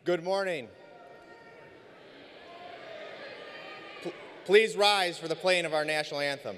Good morning. Please rise for the playing of our national anthem.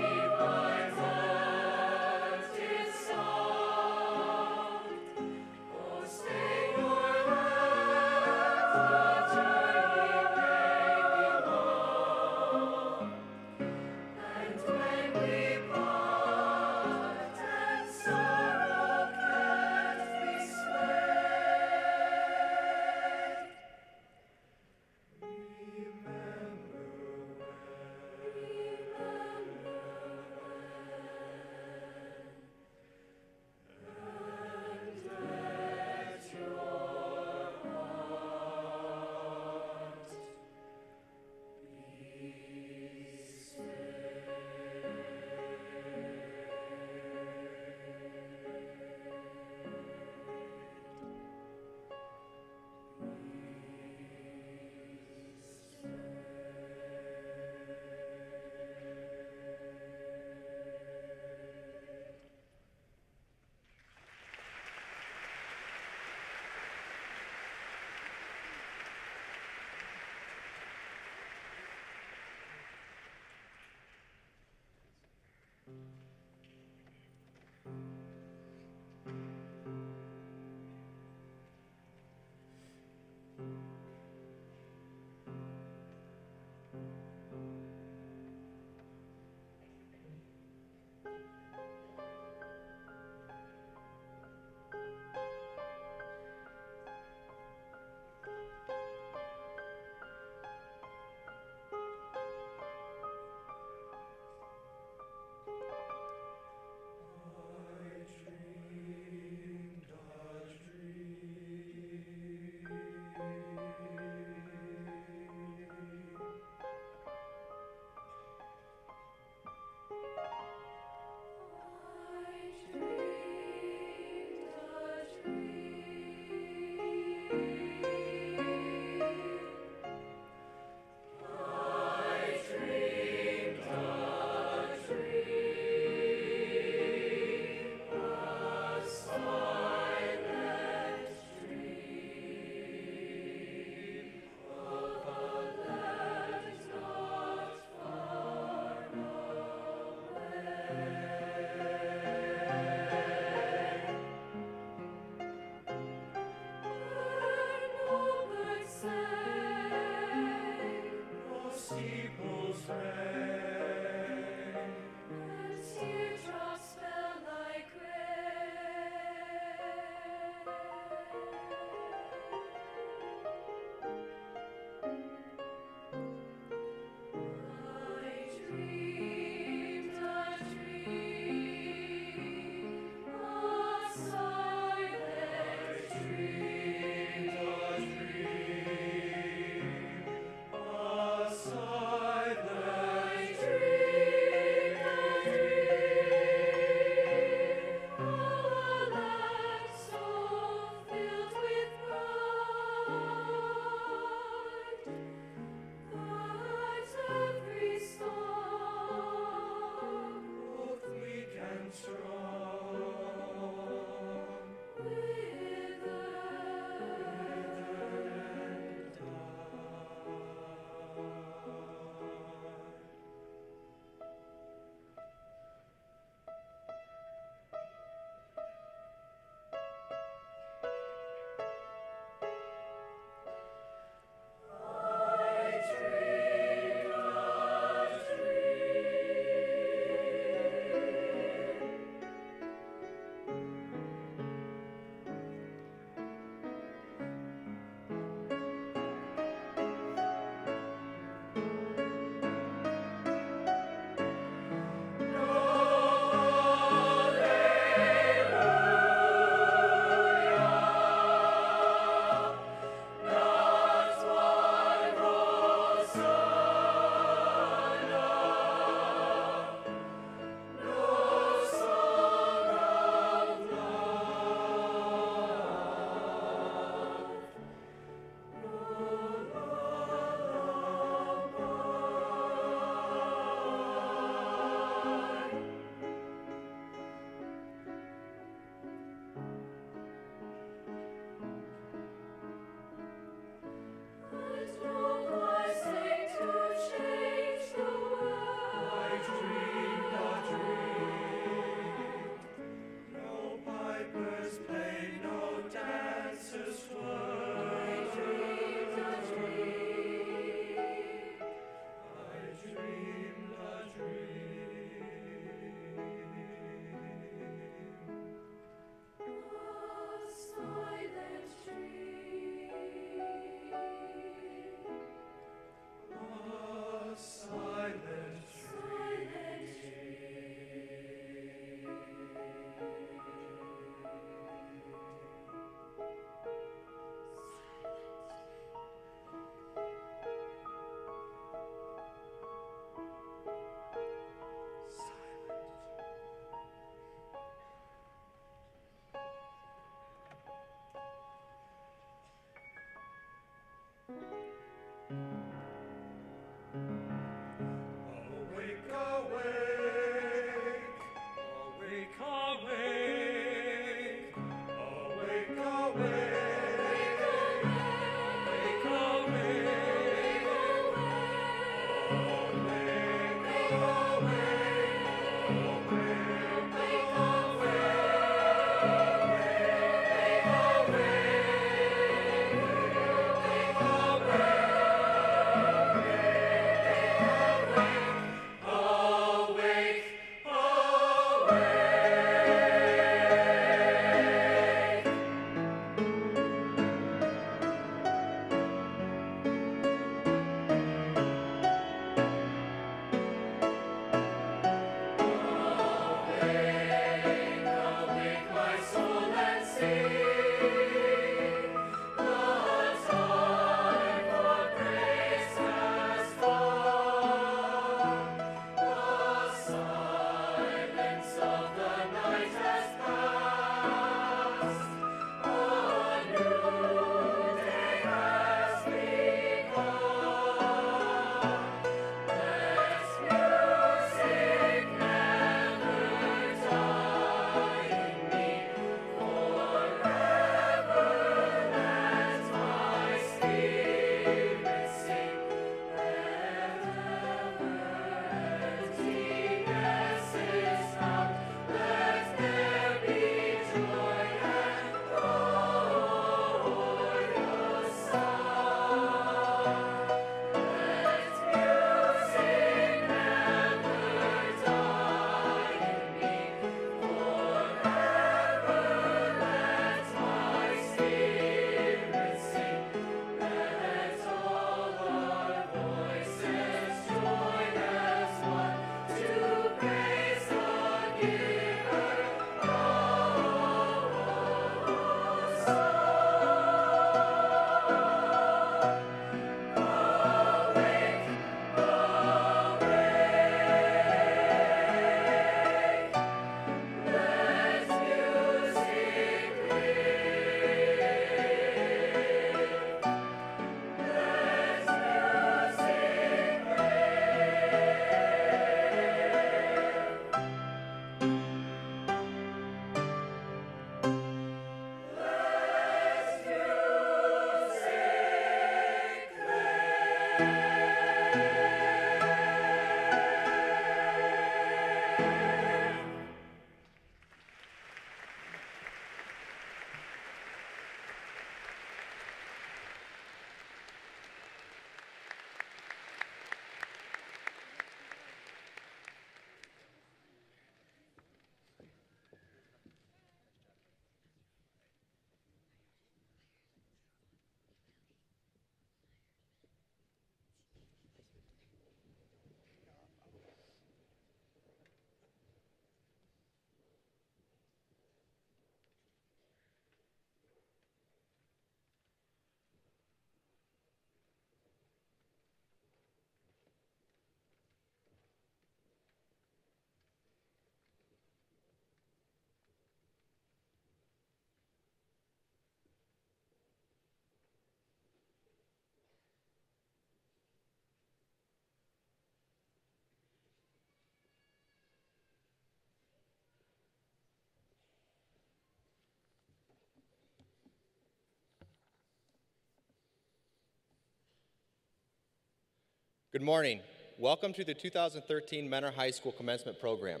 Good morning. Welcome to the 2013 Mentor High School Commencement Program.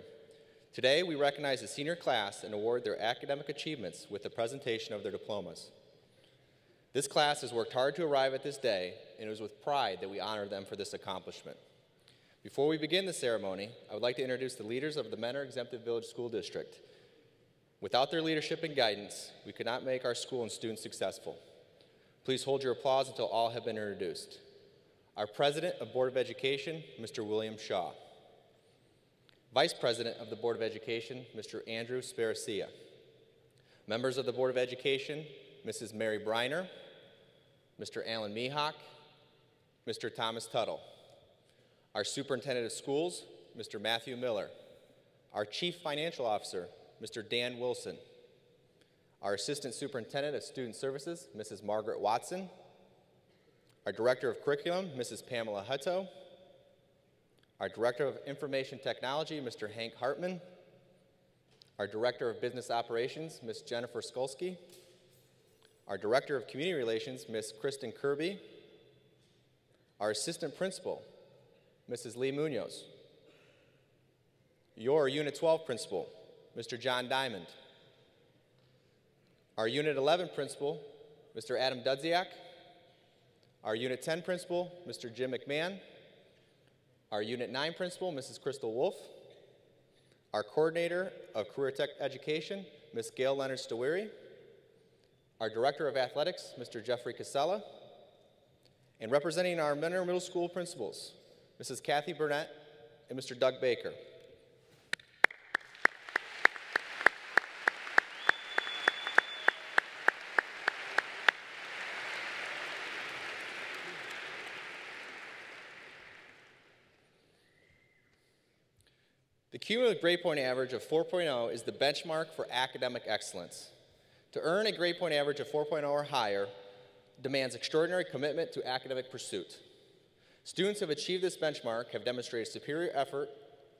Today, we recognize the senior class and award their academic achievements with the presentation of their diplomas. This class has worked hard to arrive at this day, and it is with pride that we honor them for this accomplishment. Before we begin the ceremony, I would like to introduce the leaders of the Mentor Exempted Village School District. Without their leadership and guidance, we could not make our school and students successful. Please hold your applause until all have been introduced. Our President of Board of Education, Mr. William Shaw. Vice President of the Board of Education, Mr. Andrew Sparacia. Members of the Board of Education, Mrs. Mary Briner, Mr. Alan Mihawk, Mr. Thomas Tuttle. Our Superintendent of Schools, Mr. Matthew Miller. Our Chief Financial Officer, Mr. Dan Wilson. Our Assistant Superintendent of Student Services, Mrs. Margaret Watson. Our Director of Curriculum, Mrs. Pamela Hutto. Our Director of Information Technology, Mr. Hank Hartman. Our Director of Business Operations, Ms. Jennifer Skolsky. Our Director of Community Relations, Ms. Kristen Kirby. Our Assistant Principal, Mrs. Lee Munoz. Your Unit 12 Principal, Mr. John Diamond. Our Unit 11 Principal, Mr. Adam Dudziak. Our Unit 10 Principal, Mr. Jim McMahon. Our Unit 9 Principal, Mrs. Crystal Wolf. Our Coordinator of Career Tech Education, Ms. Gail Leonard-Stawiri. Our Director of Athletics, Mr. Jeffrey Casella. And representing our Mentor Middle School principals, Mrs. Kathy Burnett and Mr. Doug Baker. The cumulative grade point average of 4.0 is the benchmark for academic excellence. To earn a grade point average of 4.0 or higher demands extraordinary commitment to academic pursuit. Students who have achieved this benchmark have demonstrated superior effort,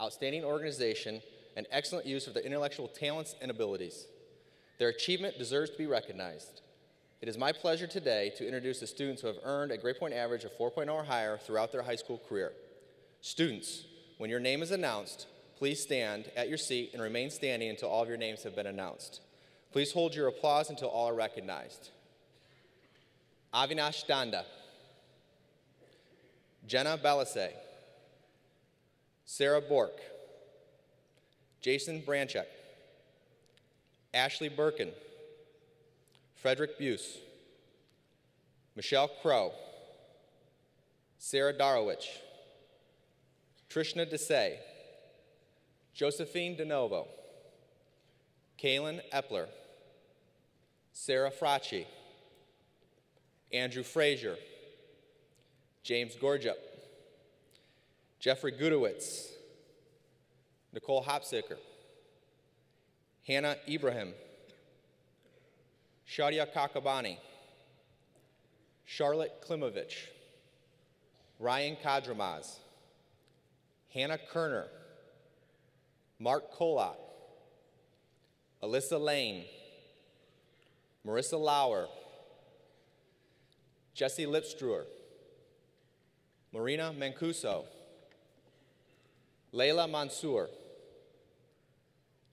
outstanding organization, and excellent use of their intellectual talents and abilities. Their achievement deserves to be recognized. It is my pleasure today to introduce the students who have earned a grade point average of 4.0 or higher throughout their high school career. Students, when your name is announced, please stand at your seat and remain standing until all of your names have been announced. Please hold your applause until all are recognized. Avinash Danda. Jenna Belisay. Sarah Bork. Jason Branchek. Ashley Birkin. Frederick Buse. Michelle Crow. Sarah Darowich. Trishna Desai. Josephine DeNovo. Kaylin Epler. Sarah Fracci. Andrew Frazier. James Gorjup. Jeffrey Gudowitz. Nicole Hopsicker. Hannah Ibrahim. Shadia Kakabani. Charlotte Klimovich. Ryan Kadramaz. Hannah Kerner. Mark Kolot. Alyssa Lane. Marissa Lauer. Jesse Lipstruer. Marina Mancuso. Layla Mansour.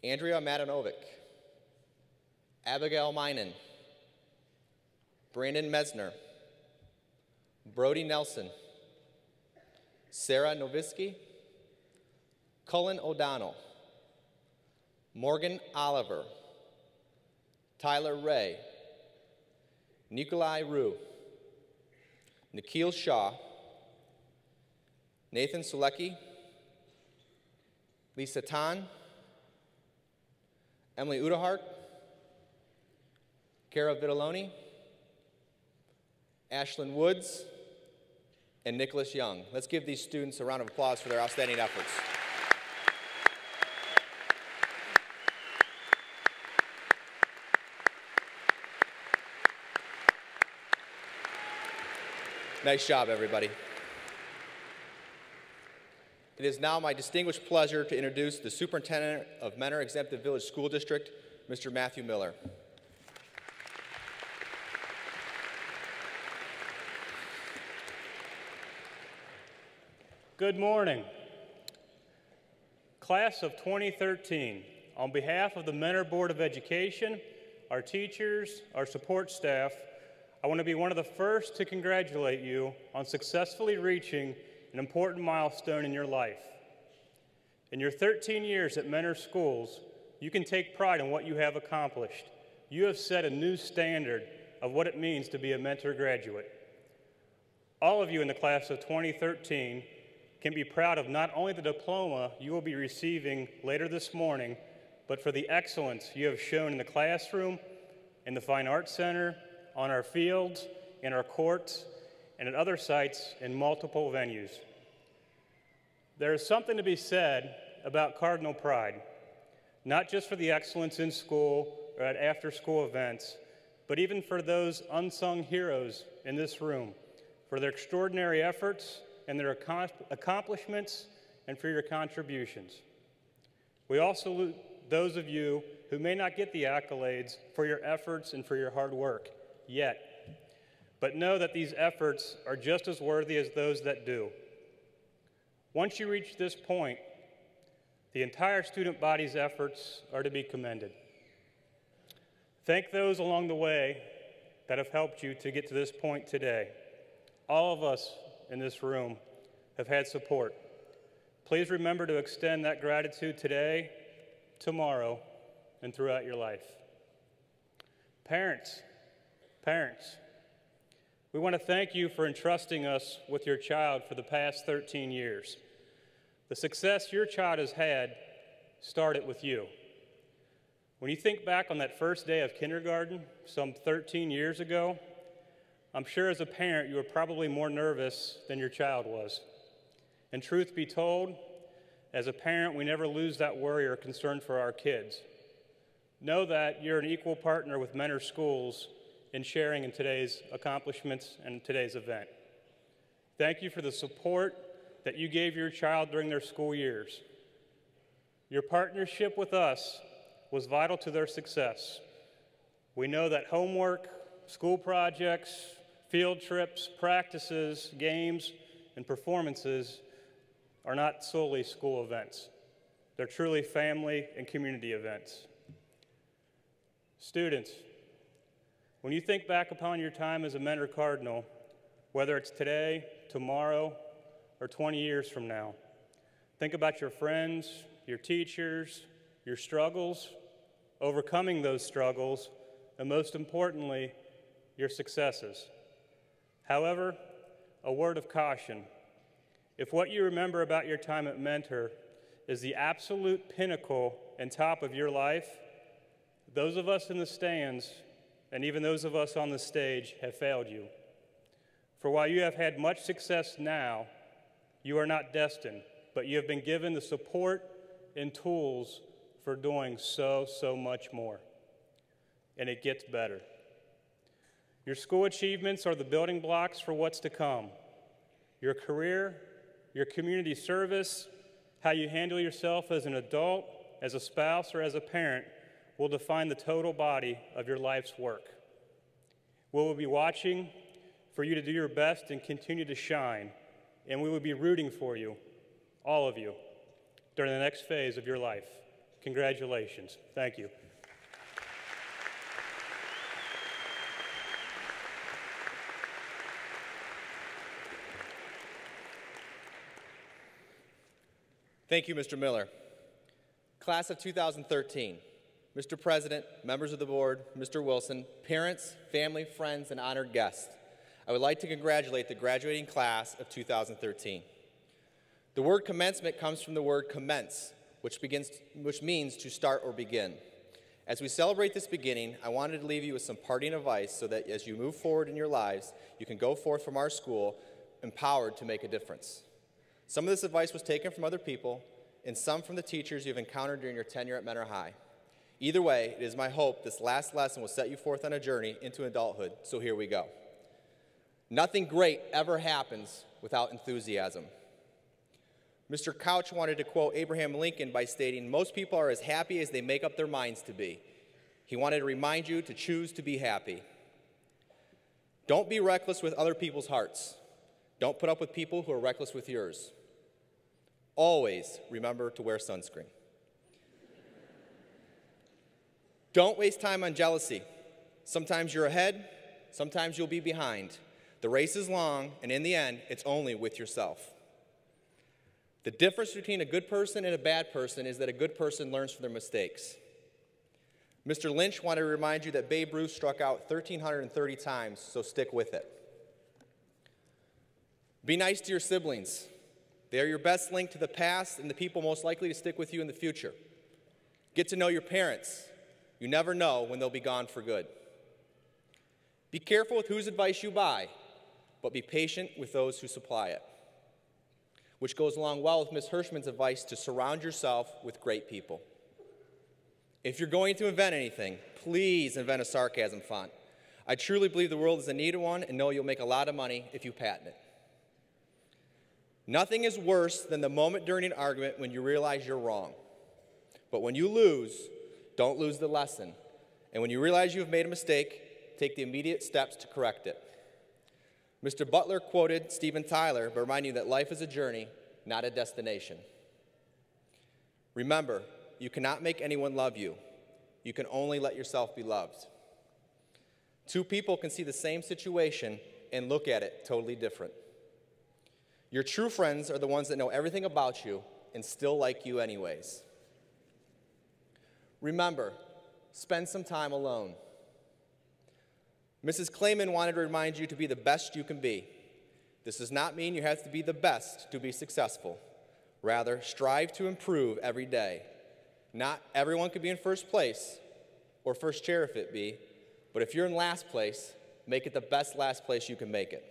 Andrea Matanovic. Abigail Minen. Brandon Mesner. Brody Nelson. Sarah Novisky. Cullen O'Donnell. Morgan Oliver. Tyler Ray. Nikolai Rue. Nikhil Shaw. Nathan Sulecki. Lisa Tan. Emily Udahart. Kara Vitaloni. Ashlyn Woods. And Nicholas Young. Let's give these students a round of applause for their outstanding efforts. Nice job, everybody. It is now my distinguished pleasure to introduce the Superintendent of Mentor Exempted Village School District, Mr. Matthew Miller. Good morning. Class of 2013, on behalf of the Mentor Board of Education, our teachers, our support staff, I want to be one of the first to congratulate you on successfully reaching an important milestone in your life. In your 13 years at Mentor Schools, you can take pride in what you have accomplished. You have set a new standard of what it means to be a Mentor graduate. All of you in the class of 2013 can be proud of not only the diploma you will be receiving later this morning, but for the excellence you have shown in the classroom, in the Fine Arts Center, on our fields, in our courts, and at other sites in multiple venues. There is something to be said about Cardinal pride, not just for the excellence in school or at after-school events, but even for those unsung heroes in this room, for their extraordinary efforts and their accomplishments, and for your contributions. We also salute those of you who may not get the accolades for your efforts and for your hard work yet, but know that these efforts are just as worthy as those that do. Once you reach this point, the entire student body's efforts are to be commended. Thank those along the way that have helped you to get to this point today. All of us in this room have had support. Please remember to extend that gratitude today, tomorrow, and throughout your life. Parents, we want to thank you for entrusting us with your child for the past 13 years. The success your child has had started with you. When you think back on that first day of kindergarten, some 13 years ago, I'm sure as a parent you were probably more nervous than your child was. And truth be told, as a parent, we never lose that worry or concern for our kids. Know that you're an equal partner with Mentor Schools in sharing in today's accomplishments and today's event. Thank you for the support that you gave your child during their school years. Your partnership with us was vital to their success. We know that homework, school projects, field trips, practices, games, and performances are not solely school events. They're truly family and community events. Students, when you think back upon your time as a Mentor Cardinal, whether it's today, tomorrow, or 20 years from now, think about your friends, your teachers, your struggles, overcoming those struggles, and most importantly, your successes. However, a word of caution. If what you remember about your time at Mentor is the absolute pinnacle and top of your life, those of us in the stands, and even those of us on the stage, have failed you. For while you have had much success now, you are not destined, but you have been given the support and tools for doing so much more. And it gets better. Your school achievements are the building blocks for what's to come. Your career, your community service, how you handle yourself as an adult, as a spouse, or as a parent will define the total body of your life's work. We will be watching for you to do your best and continue to shine, and we will be rooting for you, all of you, during the next phase of your life. Congratulations. Thank you. Thank you, Mr. Miller. Class of 2013, Mr. President, members of the board, Mr. Wilson, parents, family, friends, and honored guests, I would like to congratulate the graduating class of 2013. The word commencement comes from the word commence, which means to start or begin. As we celebrate this beginning, I wanted to leave you with some parting advice so that as you move forward in your lives, you can go forth from our school empowered to make a difference. Some of this advice was taken from other people, and some from the teachers you've encountered during your tenure at Mentor High. Either way, it is my hope this last lesson will set you forth on a journey into adulthood, so here we go. Nothing great ever happens without enthusiasm. Mr. Couch wanted to quote Abraham Lincoln by stating, "Most people are as happy as they make up their minds to be." He wanted to remind you to choose to be happy. Don't be reckless with other people's hearts. Don't put up with people who are reckless with yours. always remember to wear sunscreen. Don't waste time on jealousy. Sometimes you're ahead, sometimes you'll be behind. The race is long, and in the end, it's only with yourself. The difference between a good person and a bad person is that a good person learns from their mistakes. Mr. Lynch wanted to remind you that Babe Ruth struck out 1,330 times, so stick with it. Be nice to your siblings. They are your best link to the past and the people most likely to stick with you in the future. Get to know your parents. You never know when they'll be gone for good. Be careful with whose advice you buy, but be patient with those who supply it. Which goes along well with Ms. Hirschman's advice to surround yourself with great people. If you're going to invent anything, please invent a sarcasm font. I truly believe the world is in need of one and know you'll make a lot of money if you patent it. Nothing is worse than the moment during an argument when you realize you're wrong. But when you lose, don't lose the lesson. And when you realize you've made a mistake, take the immediate steps to correct it. Mr. Butler quoted Steven Tyler by reminding you that life is a journey, not a destination. Remember, you cannot make anyone love you. You can only let yourself be loved. Two people can see the same situation and look at it totally different. Your true friends are the ones that know everything about you and still like you anyways. Remember, spend some time alone. Mrs. Clayman wanted to remind you to be the best you can be. This does not mean you have to be the best to be successful. Rather, strive to improve every day. Not everyone could be in first place, or first chair if it be, but if you're in last place, make it the best last place you can make it.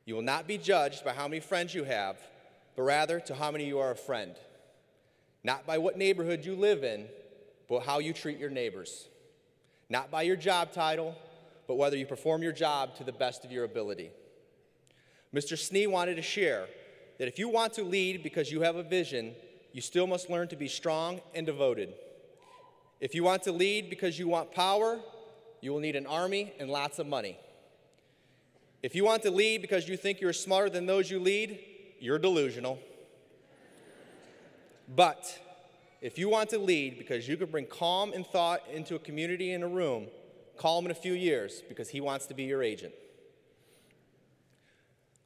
You will not be judged by how many friends you have, but rather to how many you are a friend. Not by what neighborhood you live in, but how you treat your neighbors. Not by your job title, but whether you perform your job to the best of your ability. Mr. Snee wanted to share that if you want to lead because you have a vision, you still must learn to be strong and devoted. If you want to lead because you want power, you will need an army and lots of money. If you want to lead because you think you're smarter than those you lead, you're delusional. But if you want to lead because you can bring calm and thought into a community in a room, call him in a few years because he wants to be your agent.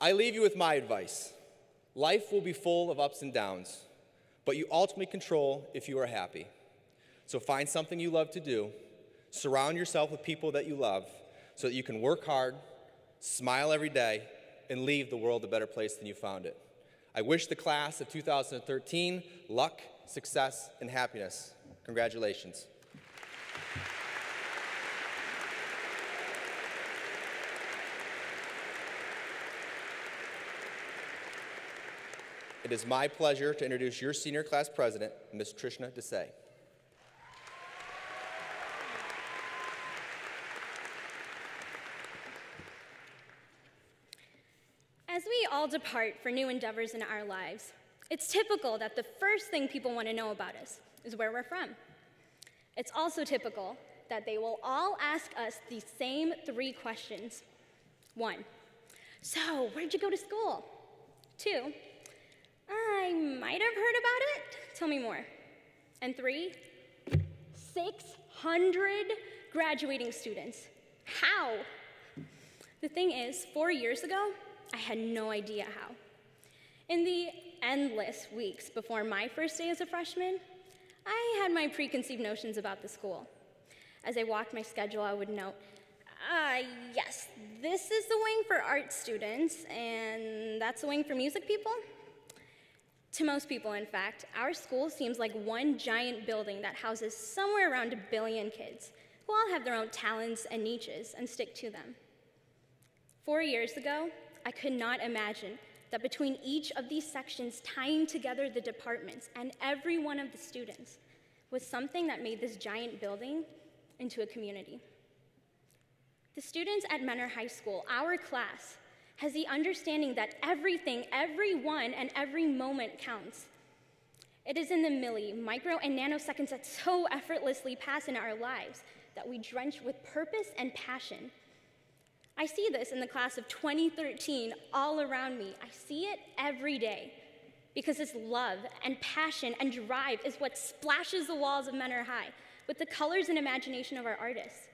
I leave you with my advice. Life will be full of ups and downs, but you ultimately control if you are happy. So find something you love to do, surround yourself with people that you love so that you can work hard, smile every day, and leave the world a better place than you found it. I wish the class of 2013 luck, success, and happiness. Congratulations. It is my pleasure to introduce your senior class president, Ms. Trishna Desai. As we all depart for new endeavors in our lives, it's typical that the first thing people want to know about us is where we're from. It's also typical that they will all ask us the same three questions. 1, so where'd you go to school? 2, I might have heard about it. Tell me more. And 3, 600 graduating students. How? The thing is, 4 years ago, I had no idea how. In the endless weeks before my first day as a freshman, I had my preconceived notions about the school. As I walked my schedule, I would note, yes, this is the wing for art students, and that's the wing for music people. To most people, in fact, our school seems like one giant building that houses somewhere around 1 billion kids, who all have their own talents and niches and stick to them. 4 years ago, I could not imagine that between each of these sections tying together the departments and every one of the students was something that made this giant building into a community. The students at Menor High School, our class, has the understanding that everything, everyone, and every moment counts. It is in the milli, micro, and nanoseconds that so effortlessly pass in our lives that we drench with purpose and passion. I see this in the class of 2013 all around me. I see it every day. because this love and passion and drive is what splashes the walls of Menor High with the colors and imagination of our artists.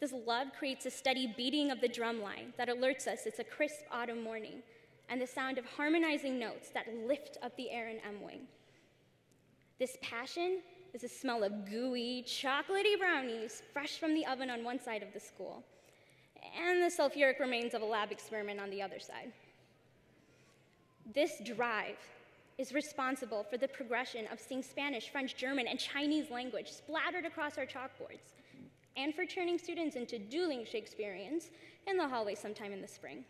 This love creates a steady beating of the drum line that alerts us it's a crisp autumn morning, and the sound of harmonizing notes that lift up the air in M-Wing. This passion is the smell of gooey, chocolatey brownies fresh from the oven on one side of the school, and the sulfuric remains of a lab experiment on the other side. This drive is responsible for the progression of seeing Spanish, French, German, and Chinese language splattered across our chalkboards, and for turning students into dueling Shakespeareans in the hallway sometime in the spring.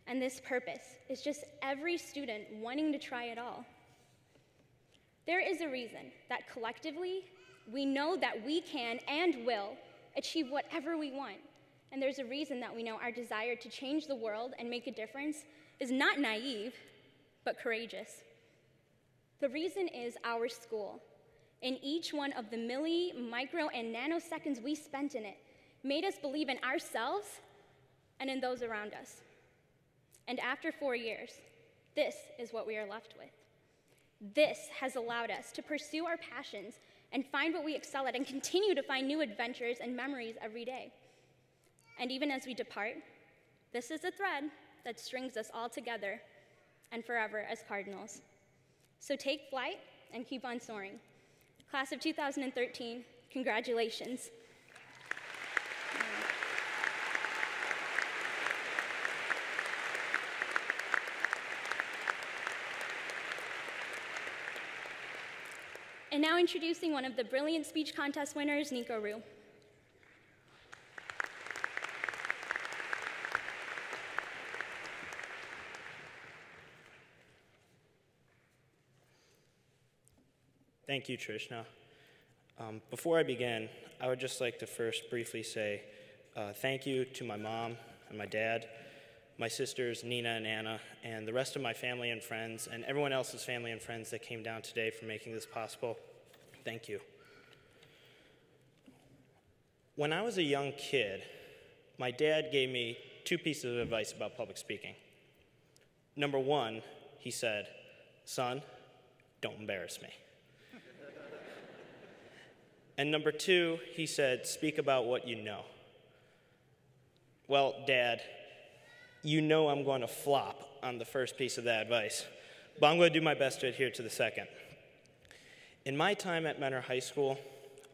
And this purpose is just every student wanting to try it all. There is a reason that collectively, we know that we can and will achieve whatever we want. And there's a reason that we know our desire to change the world and make a difference is not naive, but courageous. The reason is our school. In each one of the milli, micro, and nanoseconds we spent in it, made us believe in ourselves and in those around us. And after 4 years, this is what we are left with. This has allowed us to pursue our passions and find what we excel at and continue to find new adventures and memories every day. And even as we depart, this is a thread that strings us all together and forever as Cardinals. So take flight and keep on soaring. Class of 2013, congratulations. And now introducing one of the brilliant speech contest winners, Nico Rue. Thank you, Trishna. Before I begin, I would just like to first briefly say thank you to my mom and my dad, my sisters Nina and Anna, and the rest of my family and friends, and everyone else's family and friends that came down today for making this possible. Thank you. When I was a young kid, my dad gave me 2 pieces of advice about public speaking. Number 1, he said, "Son, don't embarrass me." And number 2, he said, "Speak about what you know." Well, Dad, you know I'm going to flop on the first piece of that advice, but I'm going to do my best to adhere to the second. In my time at Menor High School,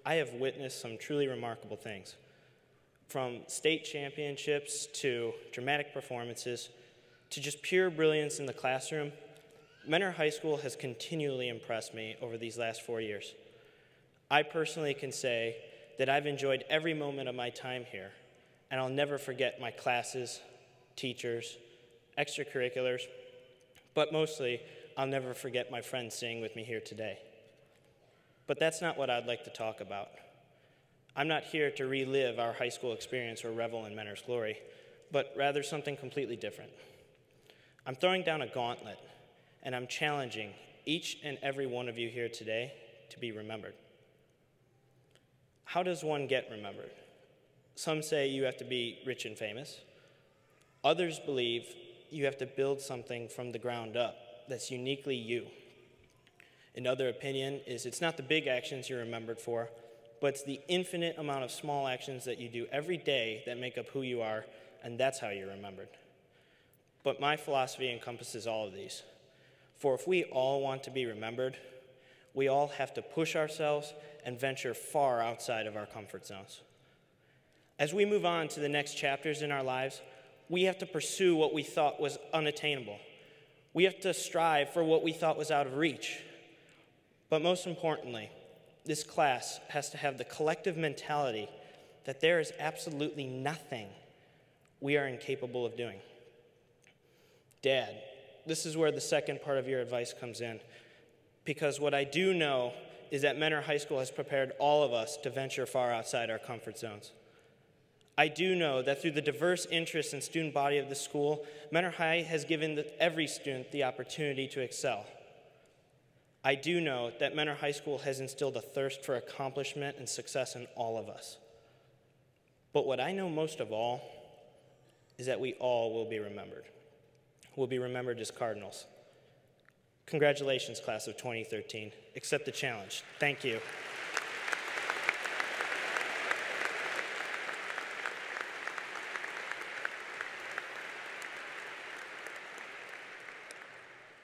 I have witnessed some truly remarkable things. From state championships to dramatic performances to just pure brilliance in the classroom, Menor High School has continually impressed me over these last 4 years. I personally can say that I've enjoyed every moment of my time here, and I'll never forget my classes, teachers, extracurriculars, but mostly, I'll never forget my friends staying with me here today. But that's not what I'd like to talk about. I'm not here to relive our high school experience or revel in Menor's glory, but rather something completely different. I'm throwing down a gauntlet, and I'm challenging each and every one of you here today to be remembered. How does one get remembered? Some say you have to be rich and famous. Others believe you have to build something from the ground up that's uniquely you. Another opinion is it's not the big actions you're remembered for, but it's the infinite amount of small actions that you do every day that make up who you are, and that's how you're remembered. But my philosophy encompasses all of these. For if we all want to be remembered, we all have to push ourselves and venture far outside of our comfort zones. As we move on to the next chapters in our lives, we have to pursue what we thought was unattainable. We have to strive for what we thought was out of reach. But most importantly, this class has to have the collective mentality that there is absolutely nothing we are incapable of doing. Dad, this is where the second part of your advice comes in, because what I do know is that Menor High School has prepared all of us to venture far outside our comfort zones. I do know that through the diverse interests and student body of the school, Menor High has given every student the opportunity to excel. I do know that Menor High School has instilled a thirst for accomplishment and success in all of us. But what I know most of all is that we all will be remembered. We'll be remembered as Cardinals. Congratulations, class of 2013. Accept the challenge. Thank you.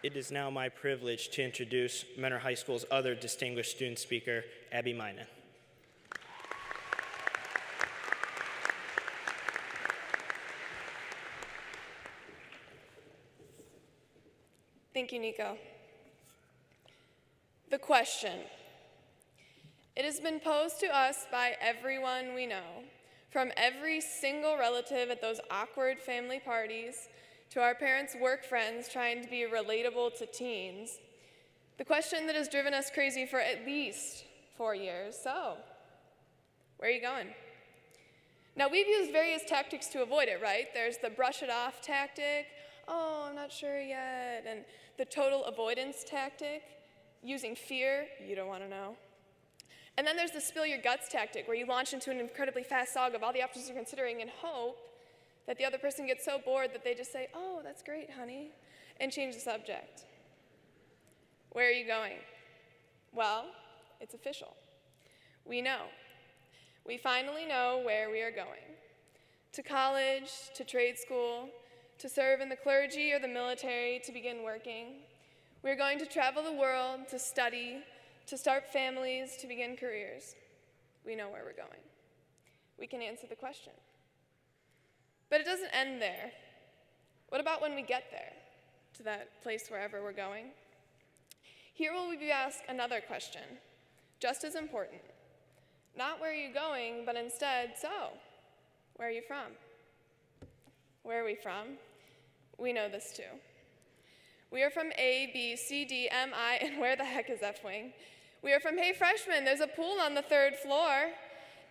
It is now my privilege to introduce Mentor High School's other distinguished student speaker, Abby Mina. Thank you, Nico. The question. It has been posed to us by everyone we know, from every single relative at those awkward family parties to our parents' work friends trying to be relatable to teens. The question that has driven us crazy for at least 4 years. So, where are you going? Now, we've used various tactics to avoid it, right? There's the brush it off tactic, oh, I'm not sure yet, and the total avoidance tactic, using fear, you don't want to know. And then there's the spill your guts tactic, where you launch into an incredibly fast sog of all the options you're considering and hope that the other person gets so bored that they just say, oh, that's great, honey, and change the subject. Where are you going? Well, it's official. We know. We finally know where we are going. To college, to trade school, to serve in the clergy or the military, to begin working. We're going to travel the world, to study, to start families, to begin careers. We know where we're going. We can answer the question. But it doesn't end there. What about when we get there, to that place wherever we're going? Here will we be asked another question, just as important. Not where are you going, but instead, so, where are you from? Where are we from? We know this too. We are from A, B, C, D, M, I, and where the heck is F-Wing? We are from, hey freshmen, there's a pool on the 3rd floor,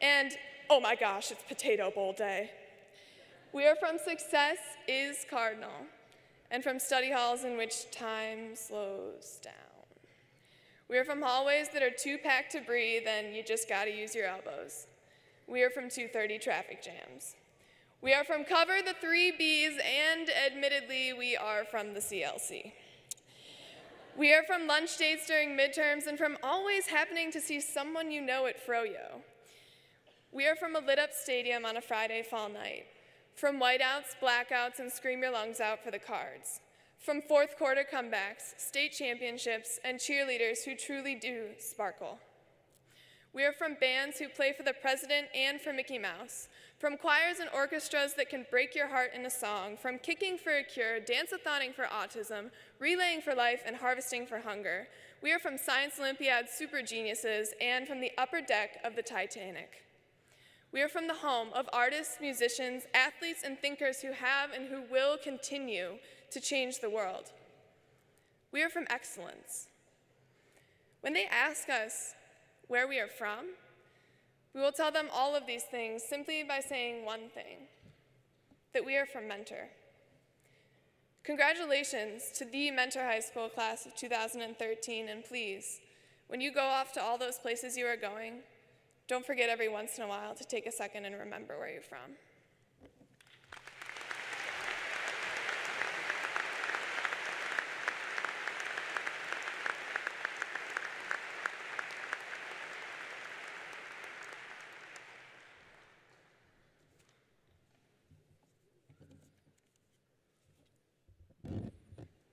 and oh my gosh, it's potato bowl day. We are from success is cardinal, and from study halls in which time slows down. We are from hallways that are too packed to breathe and you just gotta use your elbows. We are from 2:30 traffic jams. We are from cover the 3 Bs, and admittedly, we are from the CLC. We are from lunch dates during midterms and from always happening to see someone you know at Froyo. We are from a lit-up stadium on a Friday fall night. From whiteouts, blackouts, and scream your lungs out for the Cards. From 4th quarter comebacks, state championships, and cheerleaders who truly do sparkle. We are from bands who play for the president and for Mickey Mouse. From choirs and orchestras that can break your heart in a song. From kicking for a cure, dance-a-thoning for autism, relaying for life, and harvesting for hunger. We are from Science Olympiad super geniuses and from the upper deck of the Titanic. We are from the home of artists, musicians, athletes, and thinkers who have and who will continue to change the world. We are from excellence. When they ask us where we are from, we will tell them all of these things simply by saying one thing, that we are from Mentor. Congratulations to the Mentor High School class of 2013, and please, when you go off to all those places you are going, don't forget every once in a while to take a second and remember where you're from.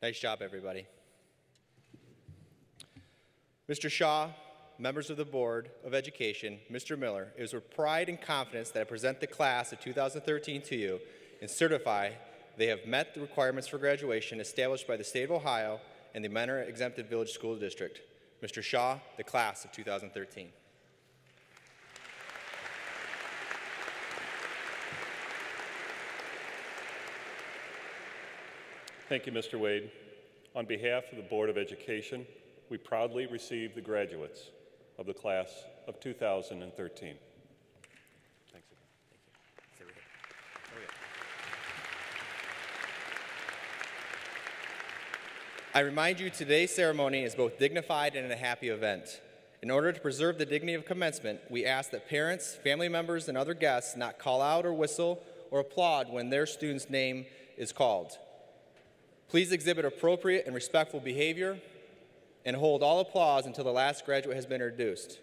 Nice job, everybody. Mr. Shaw, members of the Board of Education, Mr. Miller, it is with pride and confidence that I present the class of 2013 to you and certify they have met the requirements for graduation established by the State of Ohio and the Mentor Exempted Village School District. Mr. Shaw, the class of 2013. Thank you, Mr. Wade. On behalf of the Board of Education, we proudly receive the graduates of the class of 2013. Thanks again. Thank you. I remind you today's ceremony is both dignified and a happy event. In order to preserve the dignity of commencement, we ask that parents, family members, and other guests not call out or whistle or applaud when their student's name is called. Please exhibit appropriate and respectful behavior and hold all applause until the last graduate has been introduced.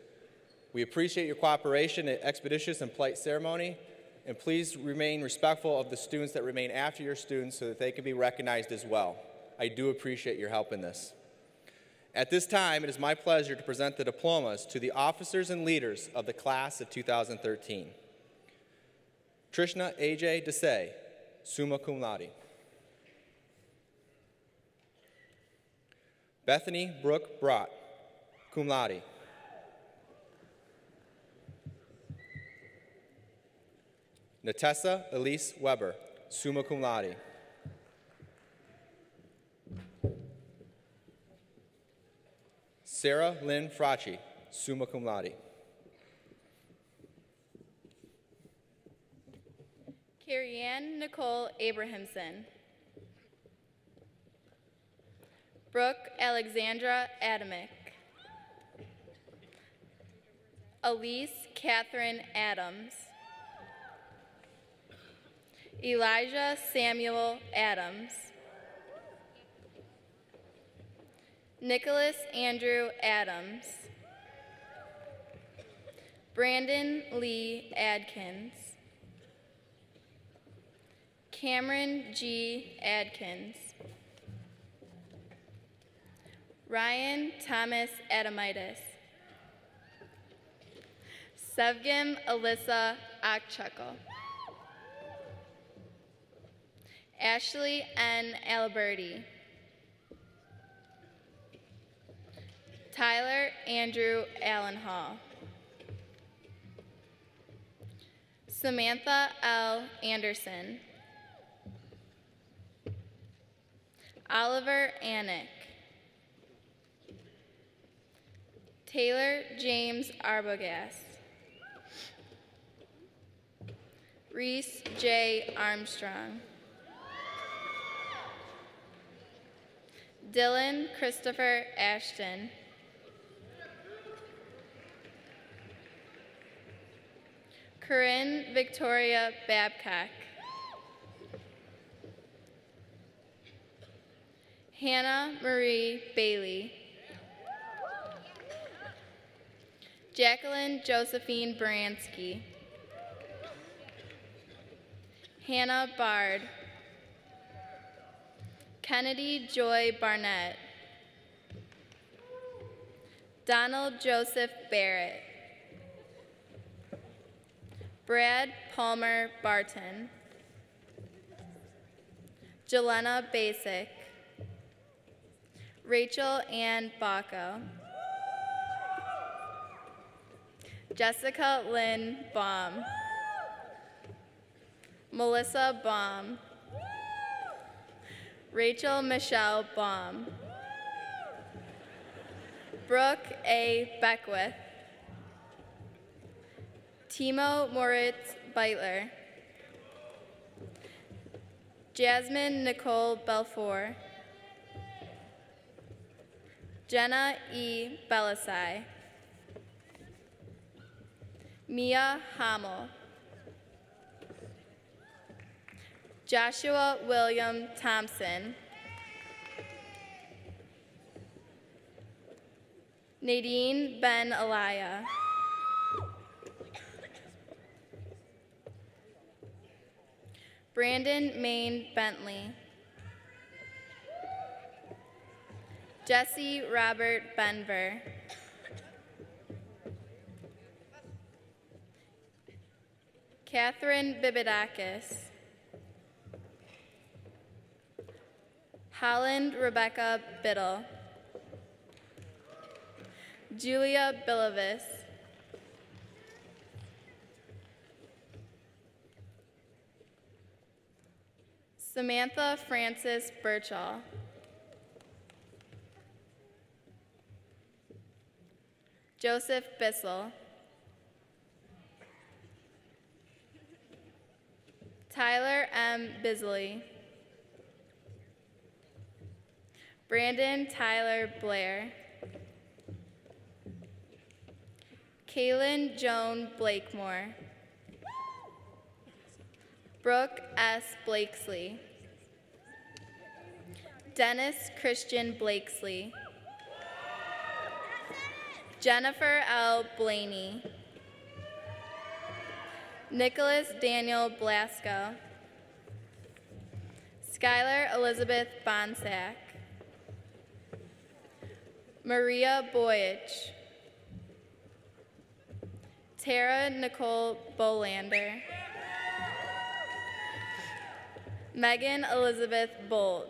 We appreciate your cooperation in expeditious and polite ceremony, and please remain respectful of the students that remain after your students so that they can be recognized as well. I do appreciate your help in this. At this time, it is my pleasure to present the diplomas to the officers and leaders of the class of 2013. Trishna A.J. Desai, summa cum laude. Bethany Brooke Brott, cum laude. Natessa Elise Weber, summa cum laude. Sarah Lynn Fracci, summa cum laude. Carrie-Ann Nicole Abrahamson. Brooke Alexandra Adamick. Elise Catherine Adams. Elijah Samuel Adams. Nicholas Andrew Adams. Brandon Lee Adkins. Cameron G. Adkins. Ryan Thomas Adamitis. Sevgim Alyssa Akchuckle. Ashley N. Aliberti. Tyler Andrew Allenhall. Samantha L. Anderson. Oliver Anick. Taylor James Arbogast. Reese J. Armstrong. Dylan Christopher Ashton. Corinne Victoria Babcock. Hannah Marie Bailey. Jacqueline Josephine Bransky. Hannah Bard. Kennedy Joy Barnett. Donald Joseph Barrett. Brad Palmer Barton. Jelena Basic. Rachel Ann Baco. Jessica Lynn Baum. Melissa Baum. Rachel Michelle Baum. Brooke A. Beckwith. Timo Moritz Beitler. Jasmine Nicole Belfour. Jenna E. Belisai. Mia Hamel. Joshua William Thompson. Nadine Ben Alaya. Brandon Maine Bentley. Jesse Robert Benver. Catherine Bibidakis. Holland Rebecca Biddle. Julia Bilovis. Samantha Frances Birchall. Joseph Bissell. Tyler M. Bisley. Brandon Tyler Blair. Kaylin Joan Blakemore. Brooke S. Blakesley. Dennis Christian Blakesley. Jennifer L. Blaney. Nicholas Daniel Blasco. Skylar Elizabeth Bonsack. Maria Boyich. Tara Nicole Bolander. Megan Elizabeth Bolt.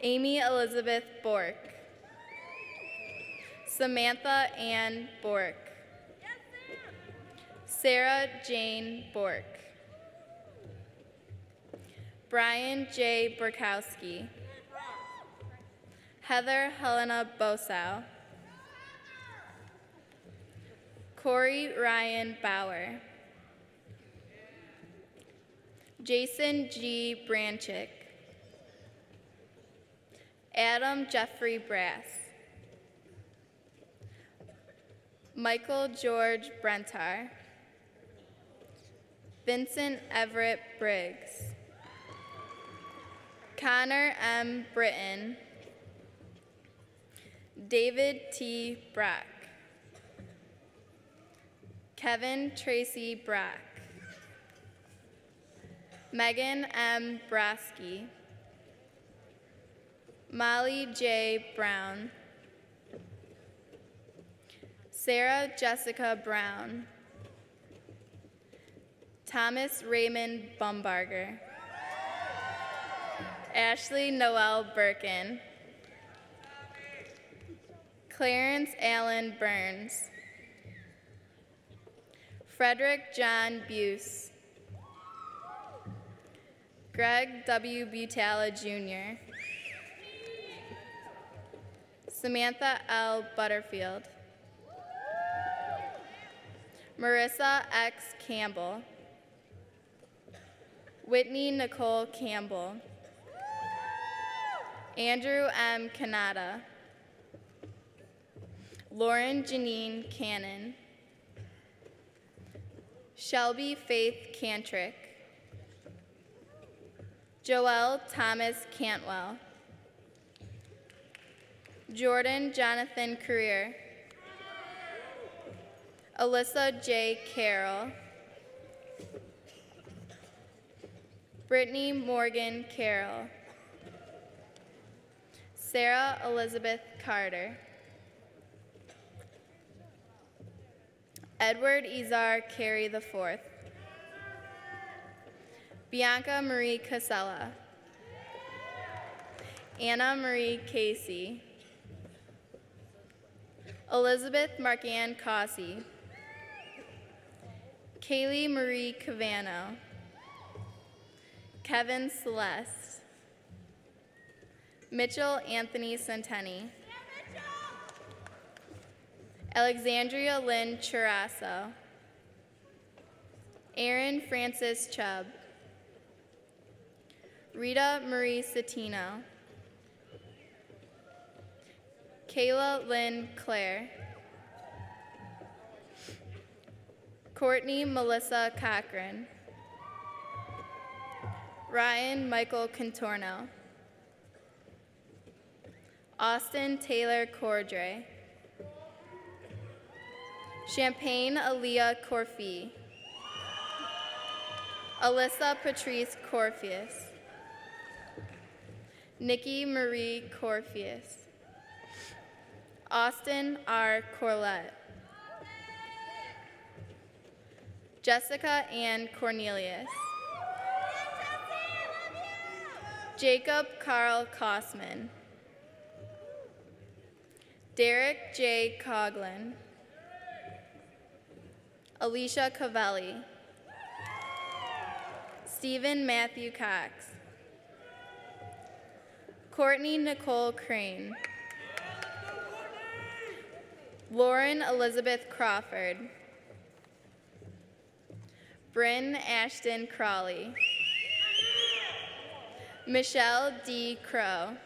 Amy Elizabeth Bork. Samantha Ann Bork. Sarah Jane Bork. Brian J. Burkowski. Heather Helena Bosow. Corey Ryan Bauer. Jason G. Branchick. Adam Jeffrey Brass. Michael George Brentar. Vincent Everett Briggs. Connor M. Britton. David T. Brock. Kevin Tracy Brock. Megan M. Brosky. Molly J. Brown. Sarah Jessica Brown. Thomas Raymond Bumbarger. Ashley Noel Birkin. Clarence Allen Burns. Frederick John Buse. Greg W. Butala Jr. Samantha L. Butterfield. Marissa X. Campbell. Whitney Nicole Campbell. Andrew M. Kanata. Lauren Janine Cannon. Shelby Faith Cantrick. Joel Thomas Cantwell. Jordan Jonathan Career. Alyssa J. Carroll. Brittany Morgan Carroll. Sarah Elizabeth Carter. Edward Izar Carey IV. Bianca Marie Casella. Anna Marie Casey. Elizabeth Markann Cossey. Kaylee Marie Cavano. Kevin Celeste. Mitchell Anthony Centeni. Alexandria Lynn Chirasso. Aaron Francis Chubb. Rita Marie Satino. Kayla Lynn Claire. Courtney Melissa Cochran. Ryan Michael Contorno. Austin Taylor Cordray. Champagne Aaliyah Corfee. Alyssa Patrice Corfius. Nikki Marie Corfius. Austin R. Corlett. Jessica Ann Cornelius. Jacob Carl Kossman. Derek J. Coughlin. Alicia Cavelli. Stephen Matthew Cox. Courtney Nicole Crane. Lauren Elizabeth Crawford. Bryn Ashton Crawley. Michelle D. Crow.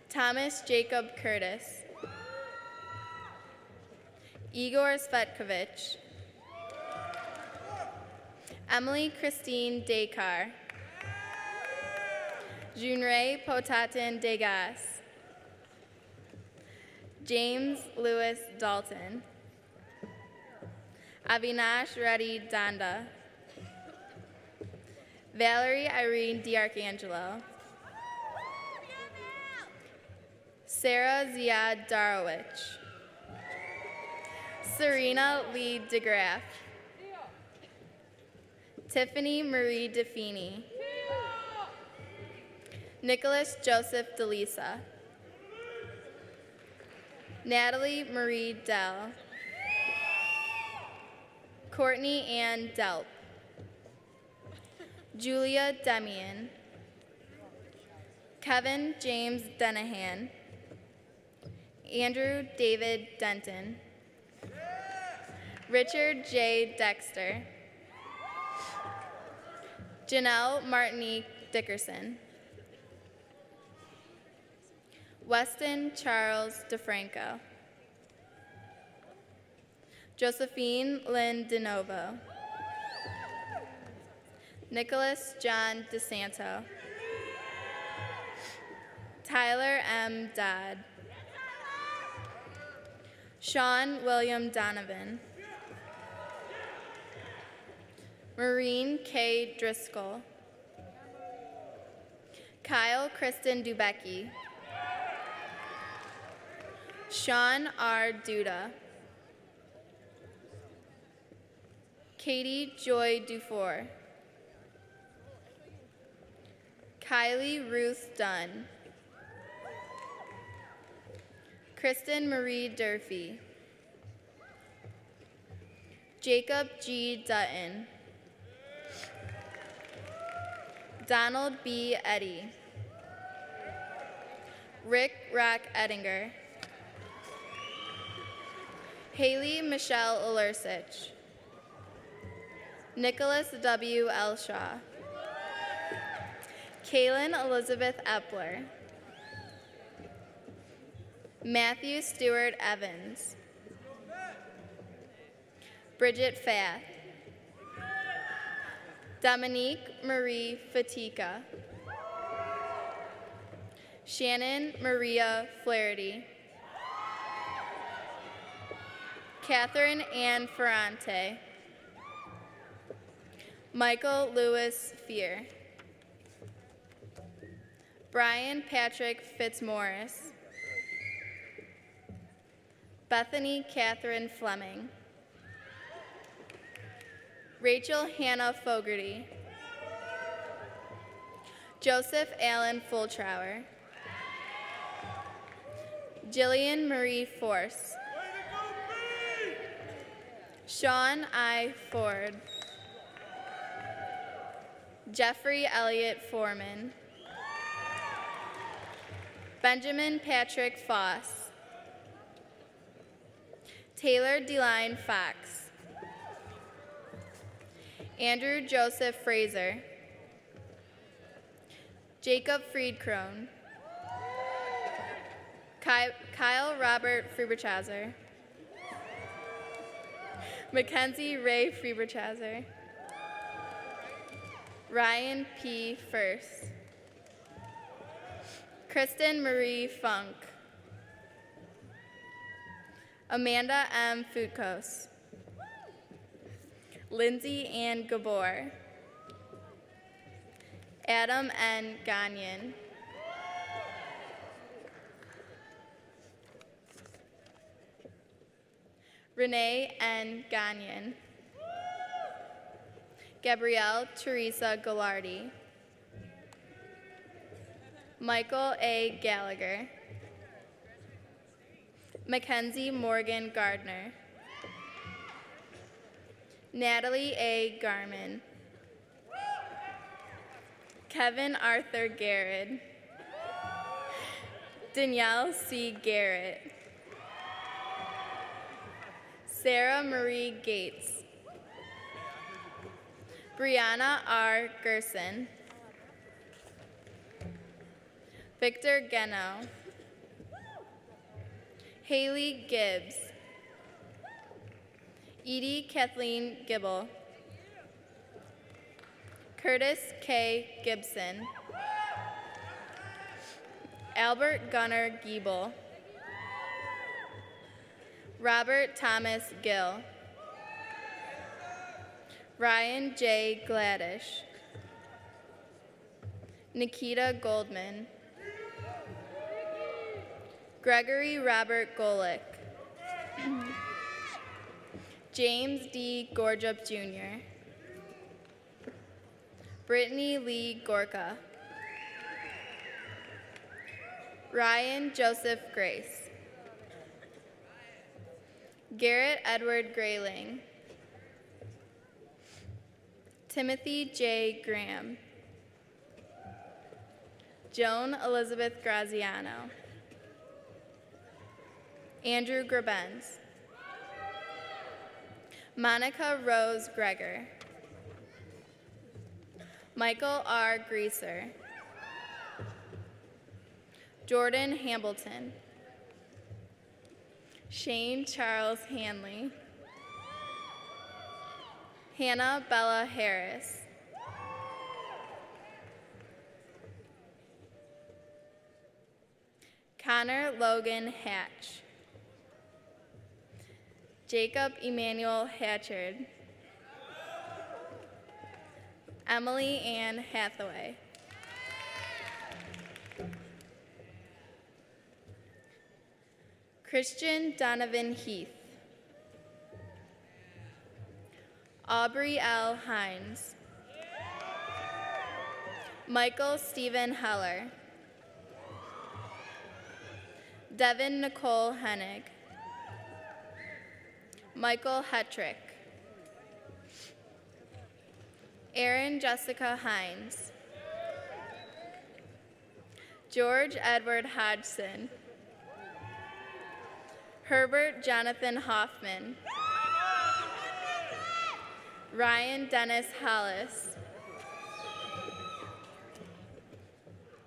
Thomas Jacob Curtis. Igor Svetkovich. Emily Christine Dakar. Junrei Potatin Degas. James Lewis Dalton. Avinash Reddy Danda. Valerie Irene DiArcangelo. Sarah Ziad Darowich. Serena Lee DeGraff. Tiffany Marie DeFini. Nicholas Joseph DeLisa. Natalie Marie Dell. Courtney Ann Delp. Julia Demian. Kevin James Denahan. Andrew David Denton. Richard J. Dexter. Janelle Martinique Dickerson. Weston Charles DeFranco. Josephine Lynn DeNovo. Nicholas John DeSanto. Tyler M. Dodd. Sean William Donovan. Maureen K. Driscoll. Kyle Kristen Dubecki. Sean R. Duda. Katie Joy Dufour. Kylie Ruth Dunn. Kristen Marie Durfee. Jacob G. Dutton. Donald B. Eddy. Rick Rock Ettinger. Haley Michelle Olursich. Nicholas W. Elshaw. Kaylin Elizabeth Epler. Matthew Stewart Evans. Bridget Fath. Dominique Marie Fatika. Shannon Maria Flaherty. Catherine Ann Ferrante. Michael Lewis Fear. Brian Patrick Fitzmaurice. Bethany Catherine Fleming. Rachel Hannah Fogarty. Joseph Allen Fultrower. Jillian Marie Force. Sean I. Ford. Jeffrey Elliott Foreman. Benjamin Patrick Foss. Taylor Deline Fox. Andrew Joseph Fraser. Jacob Friedkrone. Kyle Robert Frieberchazer. Mackenzie Ray Frieberchazer. Ryan P. First. Kristen Marie Funk. Amanda M. Futkos. Lindsay Ann Gabor. Adam N. Gagnon. Renee N. Gagnon. Gabrielle Teresa Gallardi. Michael A. Gallagher. Mackenzie Morgan Gardner. Natalie A. Garman. Kevin Arthur Garrett. Danielle C. Garrett. Sarah Marie Gates. Brianna R. Gerson. Victor Geno. Haley Gibbs. Edie Kathleen Gibble. Curtis K. Gibson. Albert Gunnar Giebel. Robert Thomas Gill. Ryan J. Gladish. Nikita Goldman. Gregory Robert Golick. James D. Gorjup Jr. Brittany Lee Gorka. Ryan Joseph Grace. Garrett Edward Grayling. Timothy J. Graham. Joan Elizabeth Graziano. Andrew Grabenz. Monica Rose Greger. Michael R. Greaser. Jordan Hambleton. Shane Charles Hanley. Hannah Bella Harris. Connor Logan Hatch. Jacob Emmanuel Hatchard. Emily Ann Hathaway. Christian Donovan Heath. Aubrey L. Hines. Michael Stephen Heller. Devin Nicole Hennig. Michael Hetrick. Erin Jessica Hines. George Edward Hodgson. Herbert Jonathan Hoffman. Ryan Dennis Hollis.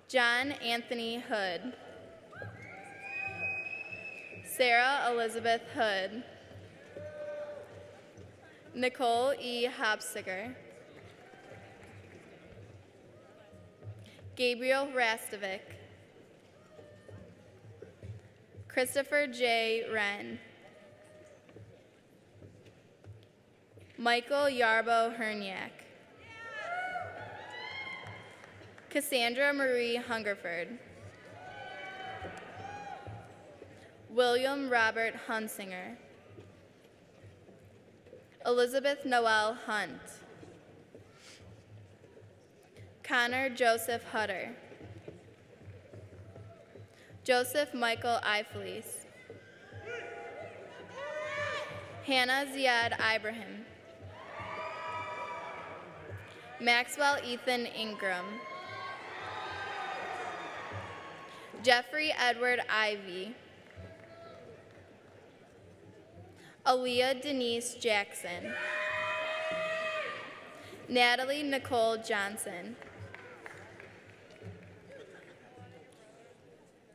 John Anthony Hood. Sarah Elizabeth Hood. Nicole E. Hopsiger. Gabriel Rastovic. Christopher J. Wren. Michael Yarbo Herniak. Cassandra Marie Hungerford. William Robert Hunsinger. Elizabeth Noel Hunt. Connor Joseph Hutter. Joseph Michael Iflees. Hannah Ziad Ibrahim. Maxwell Ethan Ingram. Jeffrey Edward Ivy. Aaliyah Denise Jackson. Natalie Nicole Johnson.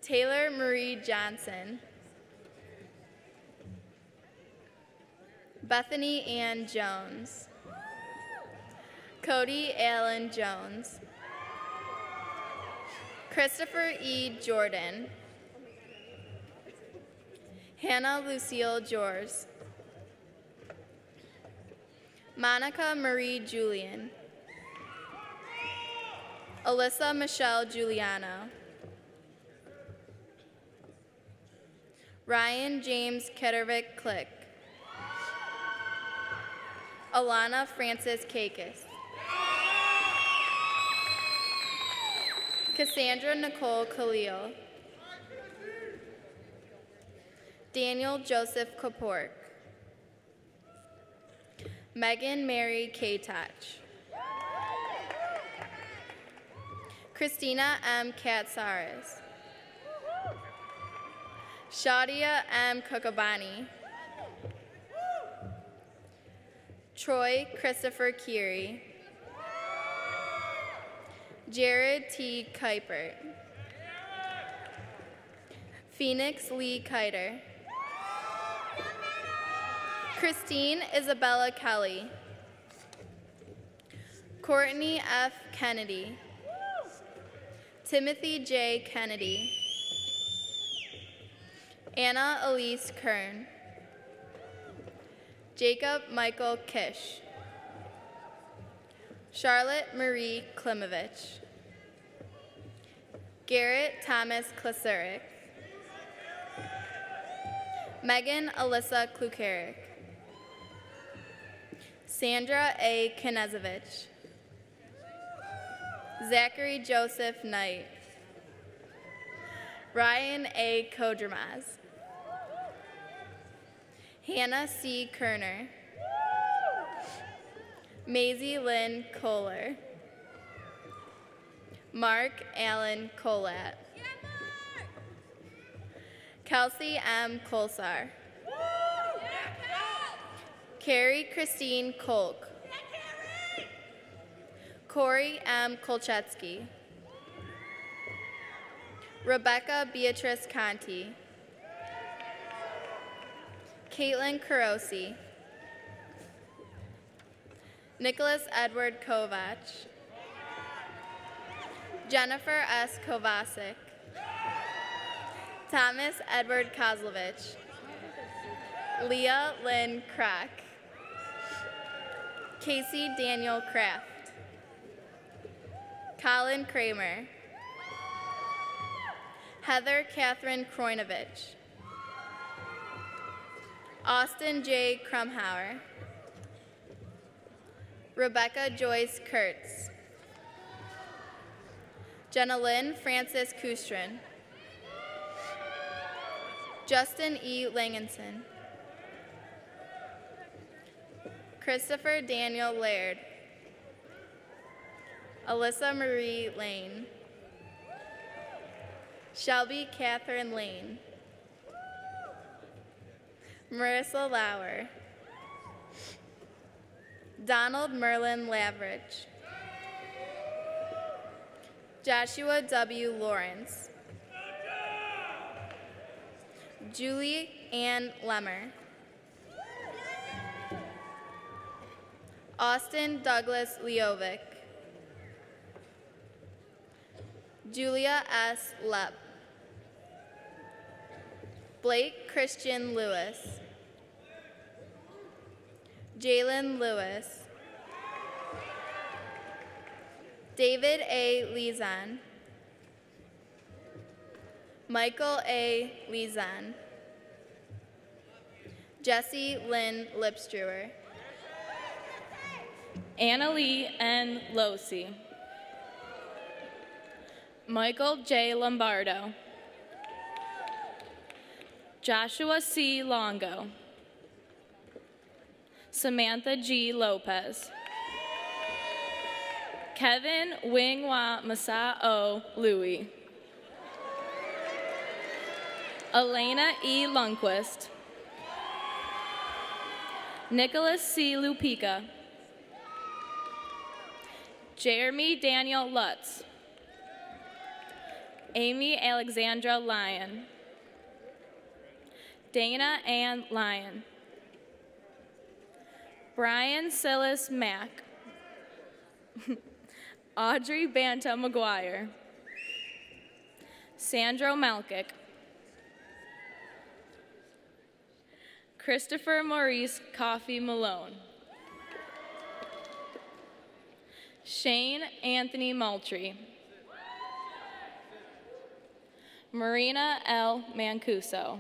Taylor Marie Johnson. Bethany Ann Jones. Cody Allen Jones. Christopher E. Jordan. Hannah Lucille Jors. Monica Marie Julian. Alyssa Michelle Giuliano. Ryan James Kettervik Click. Alana Francis Kakis. Cassandra Nicole Khalil. Daniel Joseph Kapork. Megan Mary Katach. Christina M. Katsaris. Shadia M. Kokobani. Troy Christopher Keary. Jared T. Kuipert. Phoenix Lee Kiter. Christine Isabella Kelly. Courtney F. Kennedy. Timothy J. Kennedy. Anna Elise Kern. Jacob Michael Kish. Charlotte Marie Klimovich. Garrett Thomas Klasurik. Megan Alyssa Klukarik. Sandra A. Knezevich. Zachary Joseph Knight. Ryan A. Kodramaz. Hannah C. Kerner. Maisie Lynn Kohler. Mark Allen Colat. Kelsey M. Kolsar. Carrie Christine Kolk. Corey M. Kolchetsky. Rebecca Beatrice Conti. Caitlin Kurosi. Nicholas Edward Kovach. Jennifer S. Kovacic. Thomas Edward Kozlovich. Leah Lynn Crack. Casey Daniel Kraft. Colin Kramer. Heather Catherine Kroinovich. Austin J. Krumhauer. Rebecca Joyce Kurtz. Jenna Lynn Francis Kustrin. Justin E. Langenson. Christopher Daniel Laird. Alyssa Marie Lane. Shelby Catherine Lane. Marissa Lauer. Donald Merlin Lavridge. Joshua W. Lawrence. Julie Ann Lemmer. Austin Douglas Leovic. Julia S. Lepp. Blake Christian Lewis. Jalen Lewis. David A. Lezan. Michael A. Lezan. Jesse Lynn Lipstruer. Annalie N. Losi. Michael J. Lombardo. Joshua C. Longo. Samantha G. Lopez. Kevin Wingwa Masa O. Louis. Elena E. Lundquist. Nicholas C. Lupica. Jeremy Daniel Lutz. Amy Alexandra Lyon. Dana Ann Lyon. Brian Silas Mack. Audrey Banta McGuire. Sandro Malkic. Christopher Maurice Coffey Malone. Shane Anthony Moultrie. Marina L. Mancuso.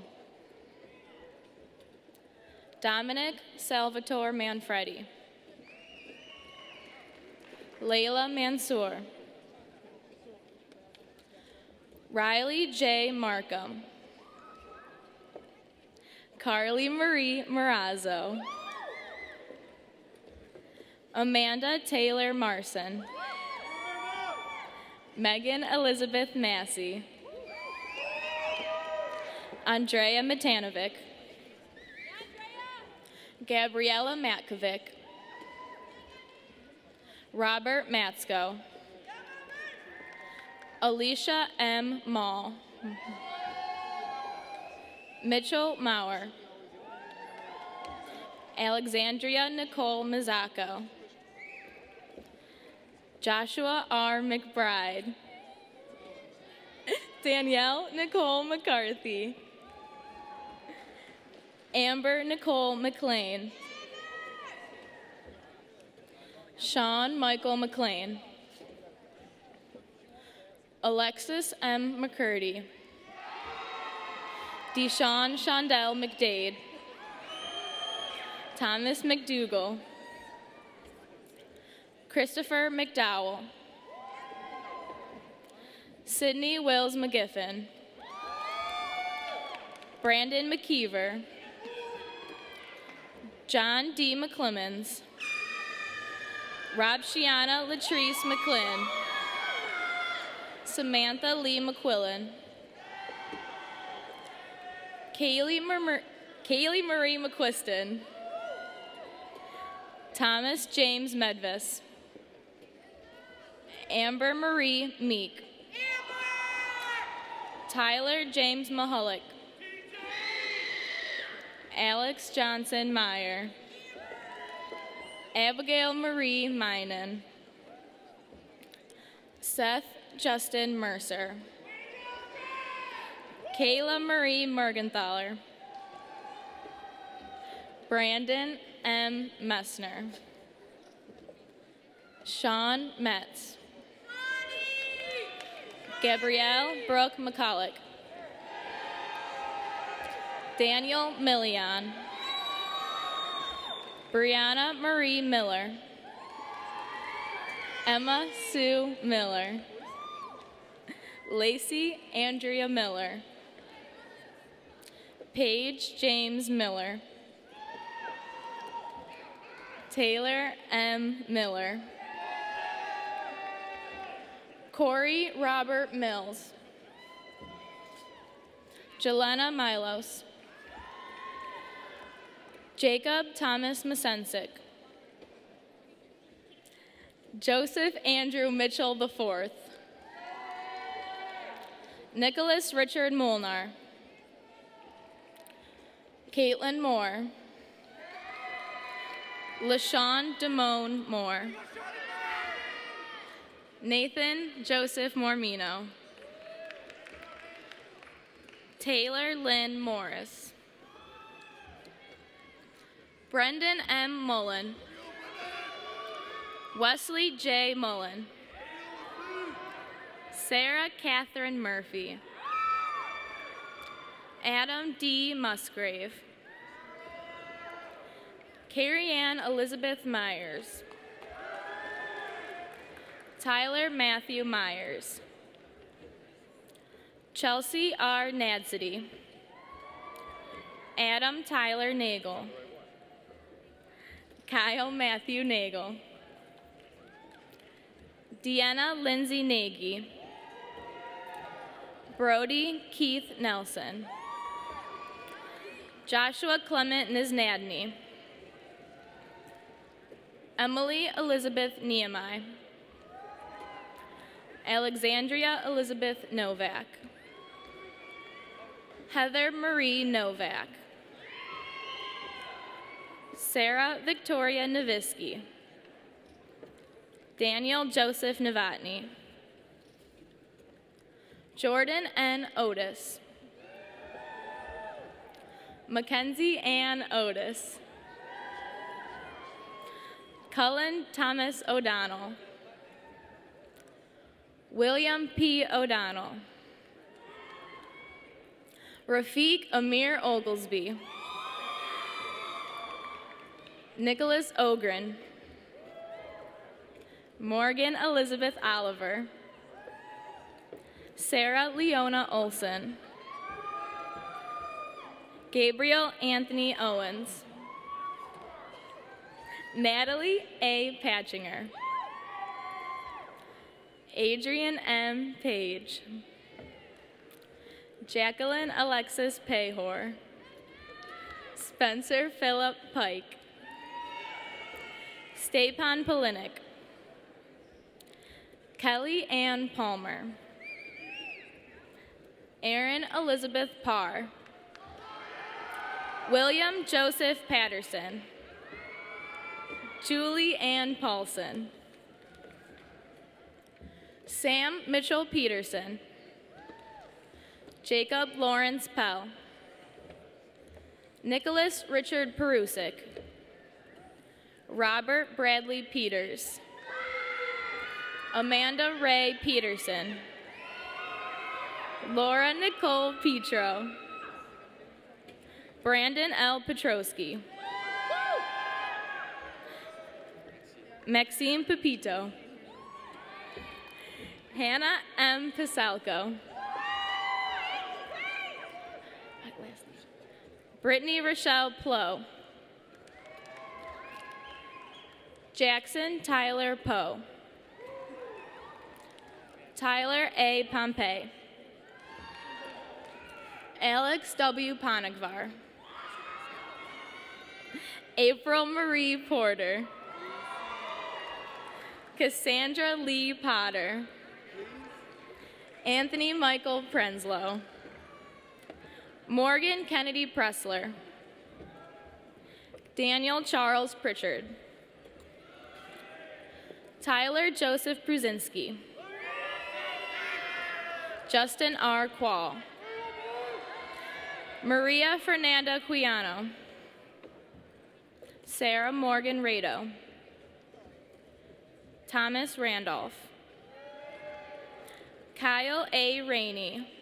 Dominic Salvatore Manfredi. Layla Mansour. Riley J. Markham. Carly Marie Morazzo. Amanda Taylor Marson. Megan Elizabeth Massey. Andrea Matanovic. Gabriella Matkovic. Robert Matsko. Alicia M. Mall. Mitchell Maurer. Alexandria Nicole Mazzacco. Joshua R. McBride. Danielle Nicole McCarthy. Amber Nicole McLean. Sean Michael McLean. Alexis M. McCurdy. Deshawn Shondell McDade. Thomas McDougall. Christopher McDowell. Sydney Wills McGiffin. Brandon McKeever. John D. McClemens. Rob Shiana Latrice McClin. Samantha Lee McQuillan. Kaylee Marie McQuiston. Thomas James Medvis. Amber Marie Meek. Tyler James Mahullick. Alex Johnson Meyer. Abigail Marie Minen. Seth Justin Mercer. Kayla Marie Mergenthaler. Brandon M. Messner. Sean Metz. Gabrielle Brooke McCulloch. Daniel Millian. Brianna Marie Miller. Emma Sue Miller. Lacey Andrea Miller. Paige James Miller. Taylor M. Miller. Corey Robert Mills. Jelena Milos. Jacob Thomas Masensic. Joseph Andrew Mitchell IV. Nicholas Richard Molnar. Caitlin Moore. LaShawn Damone Moore. Nathan Joseph Mormino. Taylor Lynn Morris. Brendan M. Mullen. Wesley J. Mullen. Sarah Catherine Murphy. Adam D. Musgrave. Carrie Ann Elizabeth Myers. Tyler Matthew Myers. Chelsea R. Nadsity. Adam Tyler Nagel. Kyle Matthew Nagel. Deanna Lindsay Nagy. Brody Keith Nelson. Joshua Clement Niznadny. Emily Elizabeth Nehemiah. Alexandria Elizabeth Novak. Heather Marie Novak. Sarah Victoria Novisky. Daniel Joseph Novotny. Jordan N. Otis. Mackenzie Ann Otis. Cullen Thomas O'Donnell. William P. O'Donnell. Rafiq Amir Oglesby. Nicholas Ogren. Morgan Elizabeth Oliver. Sarah Leona Olson. Gabriel Anthony Owens. Natalie A. Patchinger. Adrian M. Page. Jacqueline Alexis Payhor. Spencer Philip Pike. Stepan Polinik. Kelly Ann Palmer. Erin Elizabeth Parr. William Joseph Patterson. Julie Ann Paulson. Sam Mitchell Peterson. Jacob Lawrence Pell. Nicholas Richard Perusic. Robert Bradley Peters. Amanda Ray Peterson. Laura Nicole Petro. Brandon L. Petrosky. Maxime Pepito. Hannah M. Pasalco. Brittany Rochelle Plow. Jackson Tyler Poe. Tyler A. Pompey. Alex W. Ponigvar. April Marie Porter. Cassandra Lee Potter. Anthony Michael Prenslow. Morgan Kennedy Pressler. Daniel Charles Pritchard. Tyler Joseph Pruzinski. Justin R. Quall. Maria Fernanda Quiano. Sarah Morgan Rado. Thomas Randolph. Kyle A. Rainey.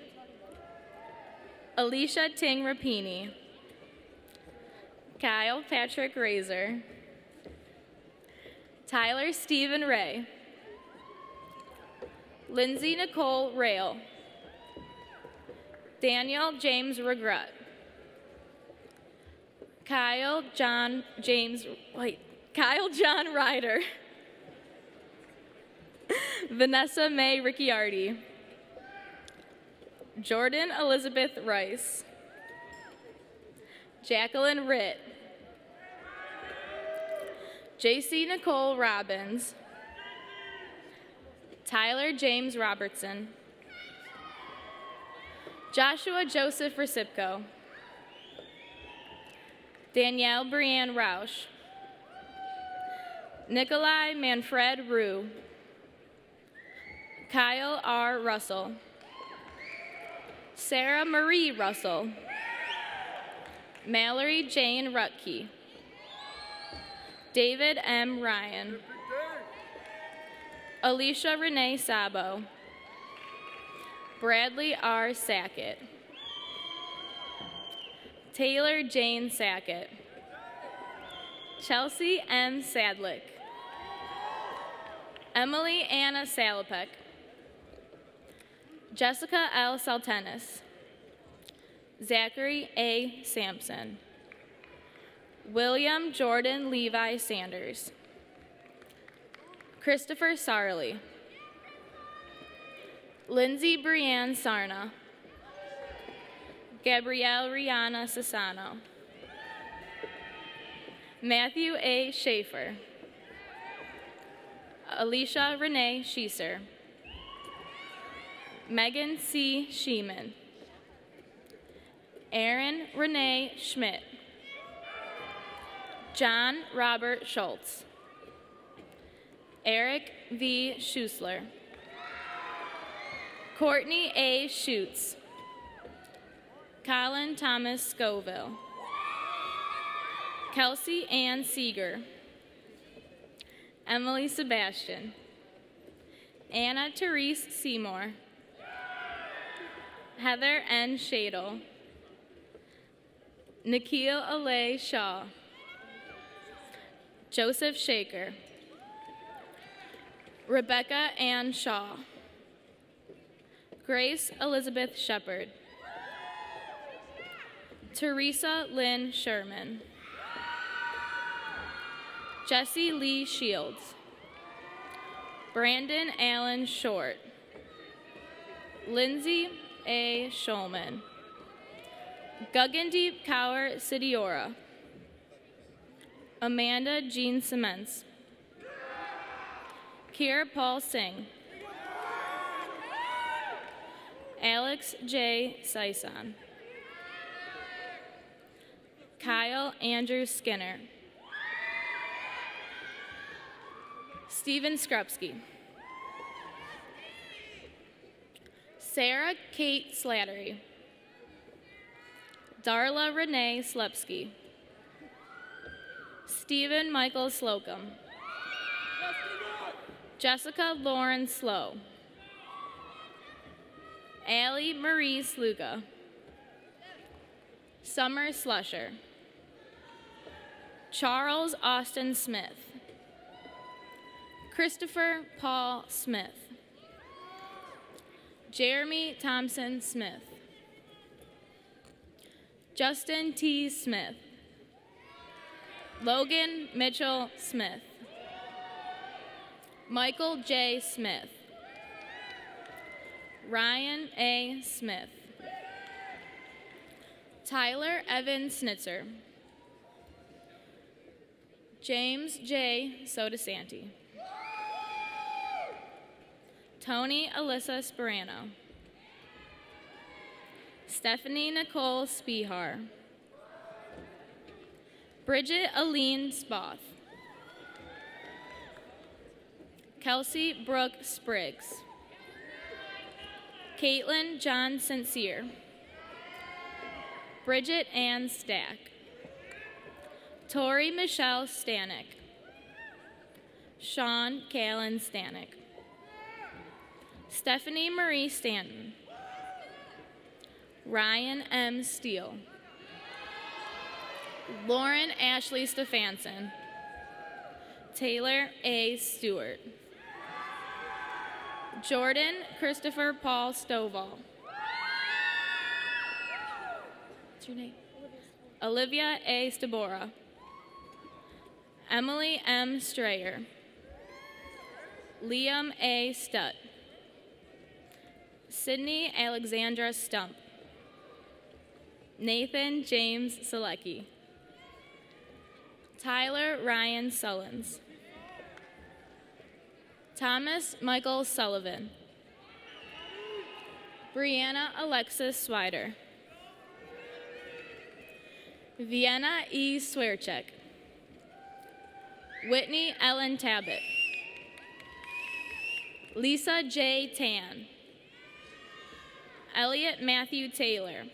Alicia Ting Rapini. Kyle Patrick Razor. Tyler Stephen Ray. Lindsay Nicole Rail. Daniel James Regret. Kyle John Ryder. Vanessa May Ricciardi. Jordan Elizabeth Rice. Jacqueline Ritt. JC Nicole Robbins. Tyler James Robertson. Joshua Joseph Recipko. Danielle Brianne Roush. Nikolai Manfred Rue. Kyle R. Russell. Sarah Marie Russell. Mallory Jane Rutke. David M. Ryan. Alicia Renee Sabo. Bradley R. Sackett. Taylor Jane Sackett. Chelsea M. Sadlick. Emily Anna Salopek. Jessica L. Saltenis. Zachary A. Sampson. William Jordan Levi Sanders. Christopher Sarley. Lindsay Brianne Sarna. Gabrielle Rihanna Sassano. Matthew A. Schaefer. Alicia Renee Schieser. Megan C. Sheeman. Aaron Renee Schmidt. John Robert Schultz. Eric V. Schusler. Courtney A. Schutz. Colin Thomas Scoville. Kelsey Ann Seeger. Emily Sebastian. Anna Therese Seymour. Heather N. Shadle. Nikhil Alay Shaw. Joseph Shaker. Rebecca Ann Shaw. Grace Elizabeth Shepard. Teresa Lynn Sherman. Jesse Lee Shields. Brandon Allen Short. Lindsay A. Schulman. Guggendeep Kaur Sidiora. Amanda Jean Semence. Kira Paul Singh. Alex J. Sison. Kyle Andrew Skinner. Stephen Skrupski. Sarah Kate Slattery. Darla Renee Slepsky. Stephen Michael Slocum. Jessica Lauren Slow. Allie Marie Sluga. Summer Slusher. Charles Austin Smith. Christopher Paul Smith. Jeremy Thompson Smith. Justin T. Smith. Logan Mitchell Smith. Michael J. Smith. Ryan A. Smith. Tyler Evan Snitzer. James J. Sodasanti. Tony Alyssa Sperano. Stephanie Nicole Spihar. Bridget Aline Spoth. Kelsey Brooke Spriggs. Caitlin John Sincere. Bridget Ann Stack. Tori Michelle Stanek. Sean Callan Stanek. Stephanie Marie Stanton. Ryan M. Steele. Lauren Ashley Stefanson. Taylor A. Stewart. Jordan Christopher Paul Stovall. What's your name? Olivia A. Stabora. Emily M. Strayer. Liam A. Stutt. Sydney Alexandra Stump. Nathan James Selecki. Tyler Ryan Sullins. Thomas Michael Sullivan. Brianna Alexis Swider. Vienna E. Swearcheck. Whitney Ellen Tabbitt. Lisa J. Tan. Elliot Matthew Taylor.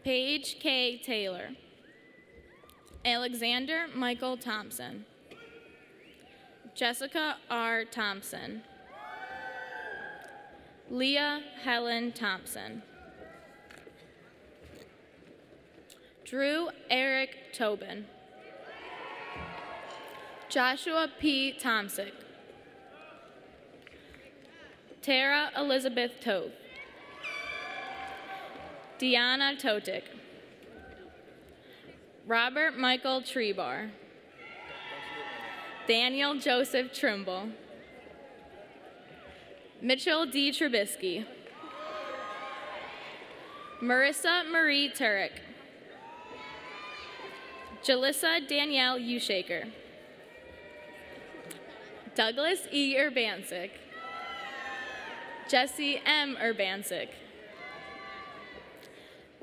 Paige K. Taylor. Alexander Michael Thompson. Jessica R. Thompson. Leah Helen Thompson. Drew Eric Tobin. Joshua P. Tomsick. Tara Elizabeth Toth. Deanna Totik. Robert Michael Trebar. Daniel Joseph Trimble. Mitchell D. Trubisky. Marissa Marie Turek. Jalissa Danielle Ushaker. Douglas E. Urbansic. Jesse M. Urbansic.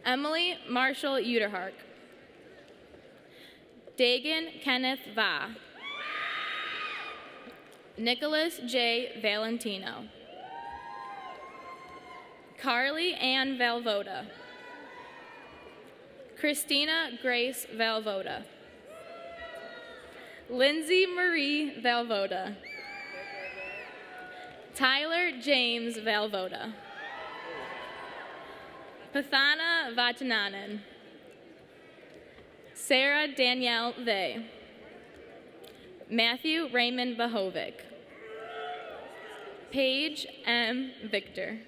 Emily Marshall Uterhark. Dagan Kenneth Va. Nicholas J. Valentino. Carly Ann Valvoda. Christina Grace Valvoda. Lindsay Marie Valvoda. Tyler James Valvoda. Pathana Vatananan. Sarah Danielle Vey. Matthew Raymond Bahovic. Paige M. Victor.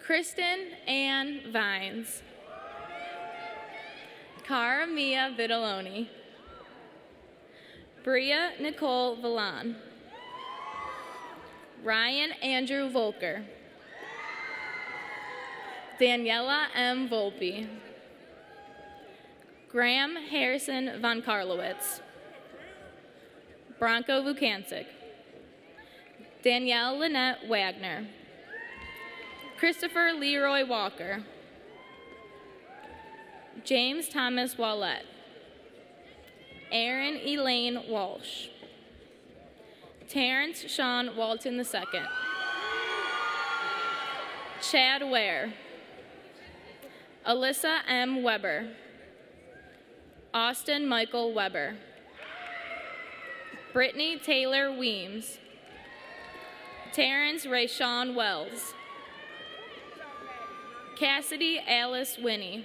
Kristen Ann Vines. Cara Mia Vitaloni. Bria Nicole Villan. Ryan Andrew Volker. Daniela M. Volpe. Graham Harrison von Karlowitz. Bronco Vukancic. Danielle Lynette Wagner. Christopher Leroy Walker. James Thomas Wallette. Aaron Elaine Walsh. Terrence Sean Walton II. Chad Ware. Alyssa M. Weber. Austin Michael Weber. Brittany Taylor Weems. Terrence Rayshawn Wells. Cassidy Alice Winnie.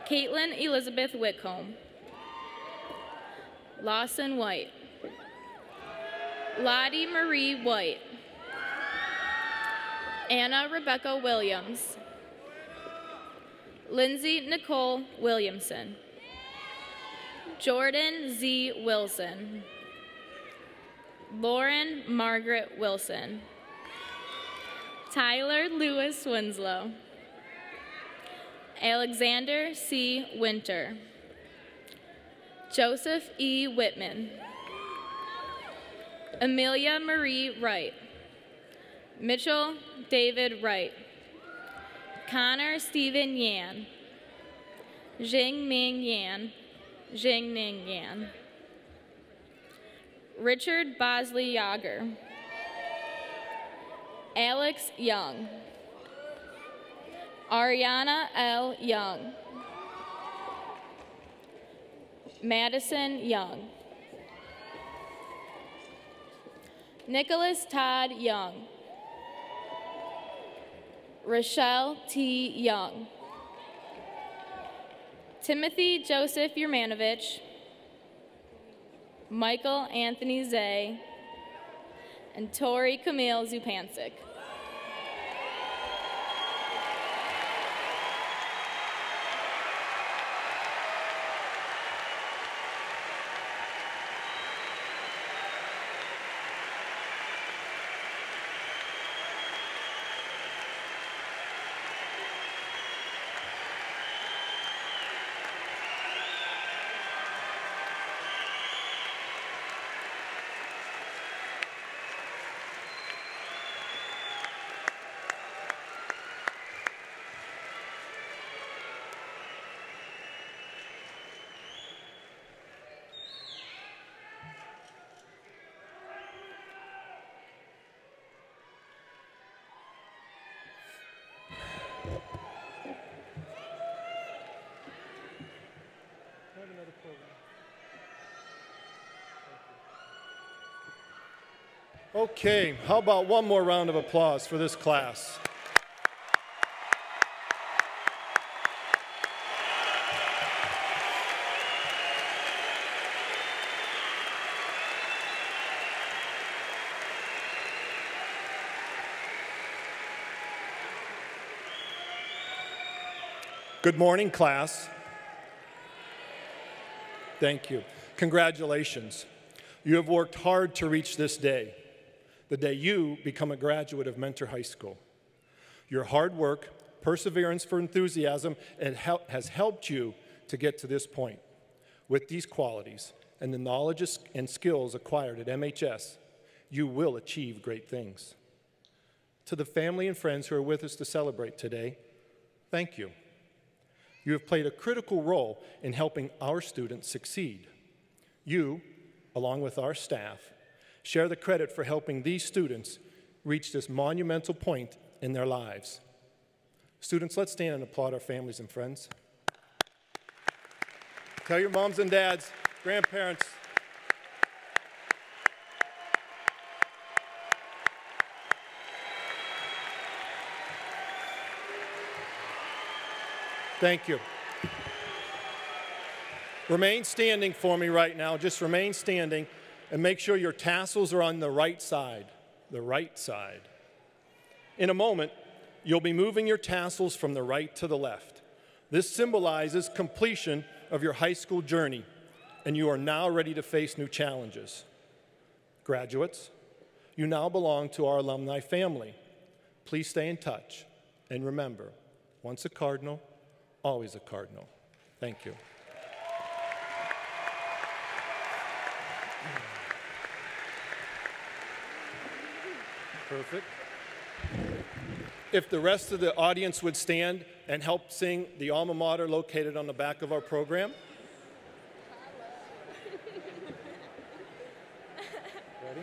Caitlin Elizabeth Whitcomb. Lawson White. Lottie Marie White. Anna Rebecca Williams. Lindsay Nicole Williamson. Jordan Z. Wilson. Lauren Margaret Wilson. Tyler Lewis Winslow. Alexander C. Winter. Joseph E. Whitman. Amelia Marie Wright. Mitchell David Wright. Connor Stephen Yan. Jingming Yan. Jingning Yan. Richard Bosley Yager. Alex Young. Ariana L. Young. Madison Young. Nicholas Todd Young. Rochelle T. Young. Timothy Joseph Yermanovich. Michael Anthony Zay. And Tori Camille Zupancic. Okay, how about one more round of applause for this class? Good morning, class. Thank you. Congratulations. You have worked hard to reach this day, the day you become a graduate of Mentor High School. Your hard work, perseverance for enthusiasm, has helped you to get to this point. With these qualities and the knowledge and skills acquired at MHS, you will achieve great things. To the family and friends who are with us to celebrate today, thank you. You have played a critical role in helping our students succeed. You, along with our staff, share the credit for helping these students reach this monumental point in their lives. Students, let's stand and applaud our families and friends. Tell your moms and dads, grandparents. Thank you. Remain standing for me right now. Just remain standing and make sure your tassels are on the right side. The right side. In a moment, you'll be moving your tassels from the right to the left. This symbolizes completion of your high school journey, and you are now ready to face new challenges. Graduates, you now belong to our alumni family. Please stay in touch, and remember, once a Cardinal, always a Cardinal. Thank you. Perfect. If the rest of the audience would stand and help sing the alma mater located on the back of our program. Ready?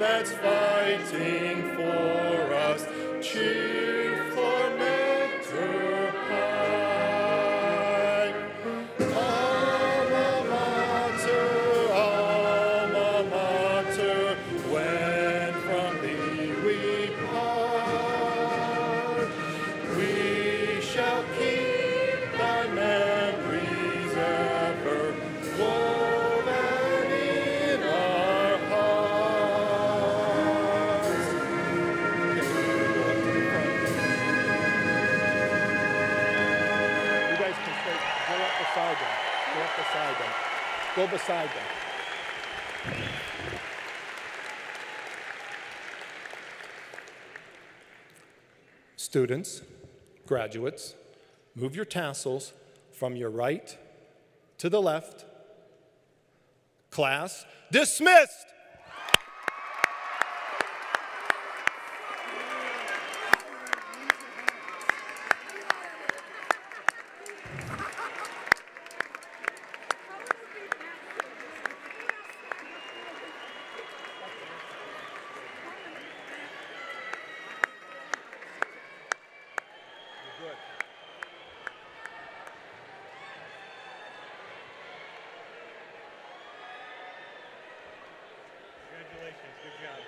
that's fighting for us. Cheer for Mentor High. Alma mater, when from thee we part, we shall keep thy memories ever woven in our hearts. You guys can stay, go up beside them. Go up beside them. Go beside them. Students, graduates, move your tassels from your right to the left. Class dismissed. Congratulations, good job.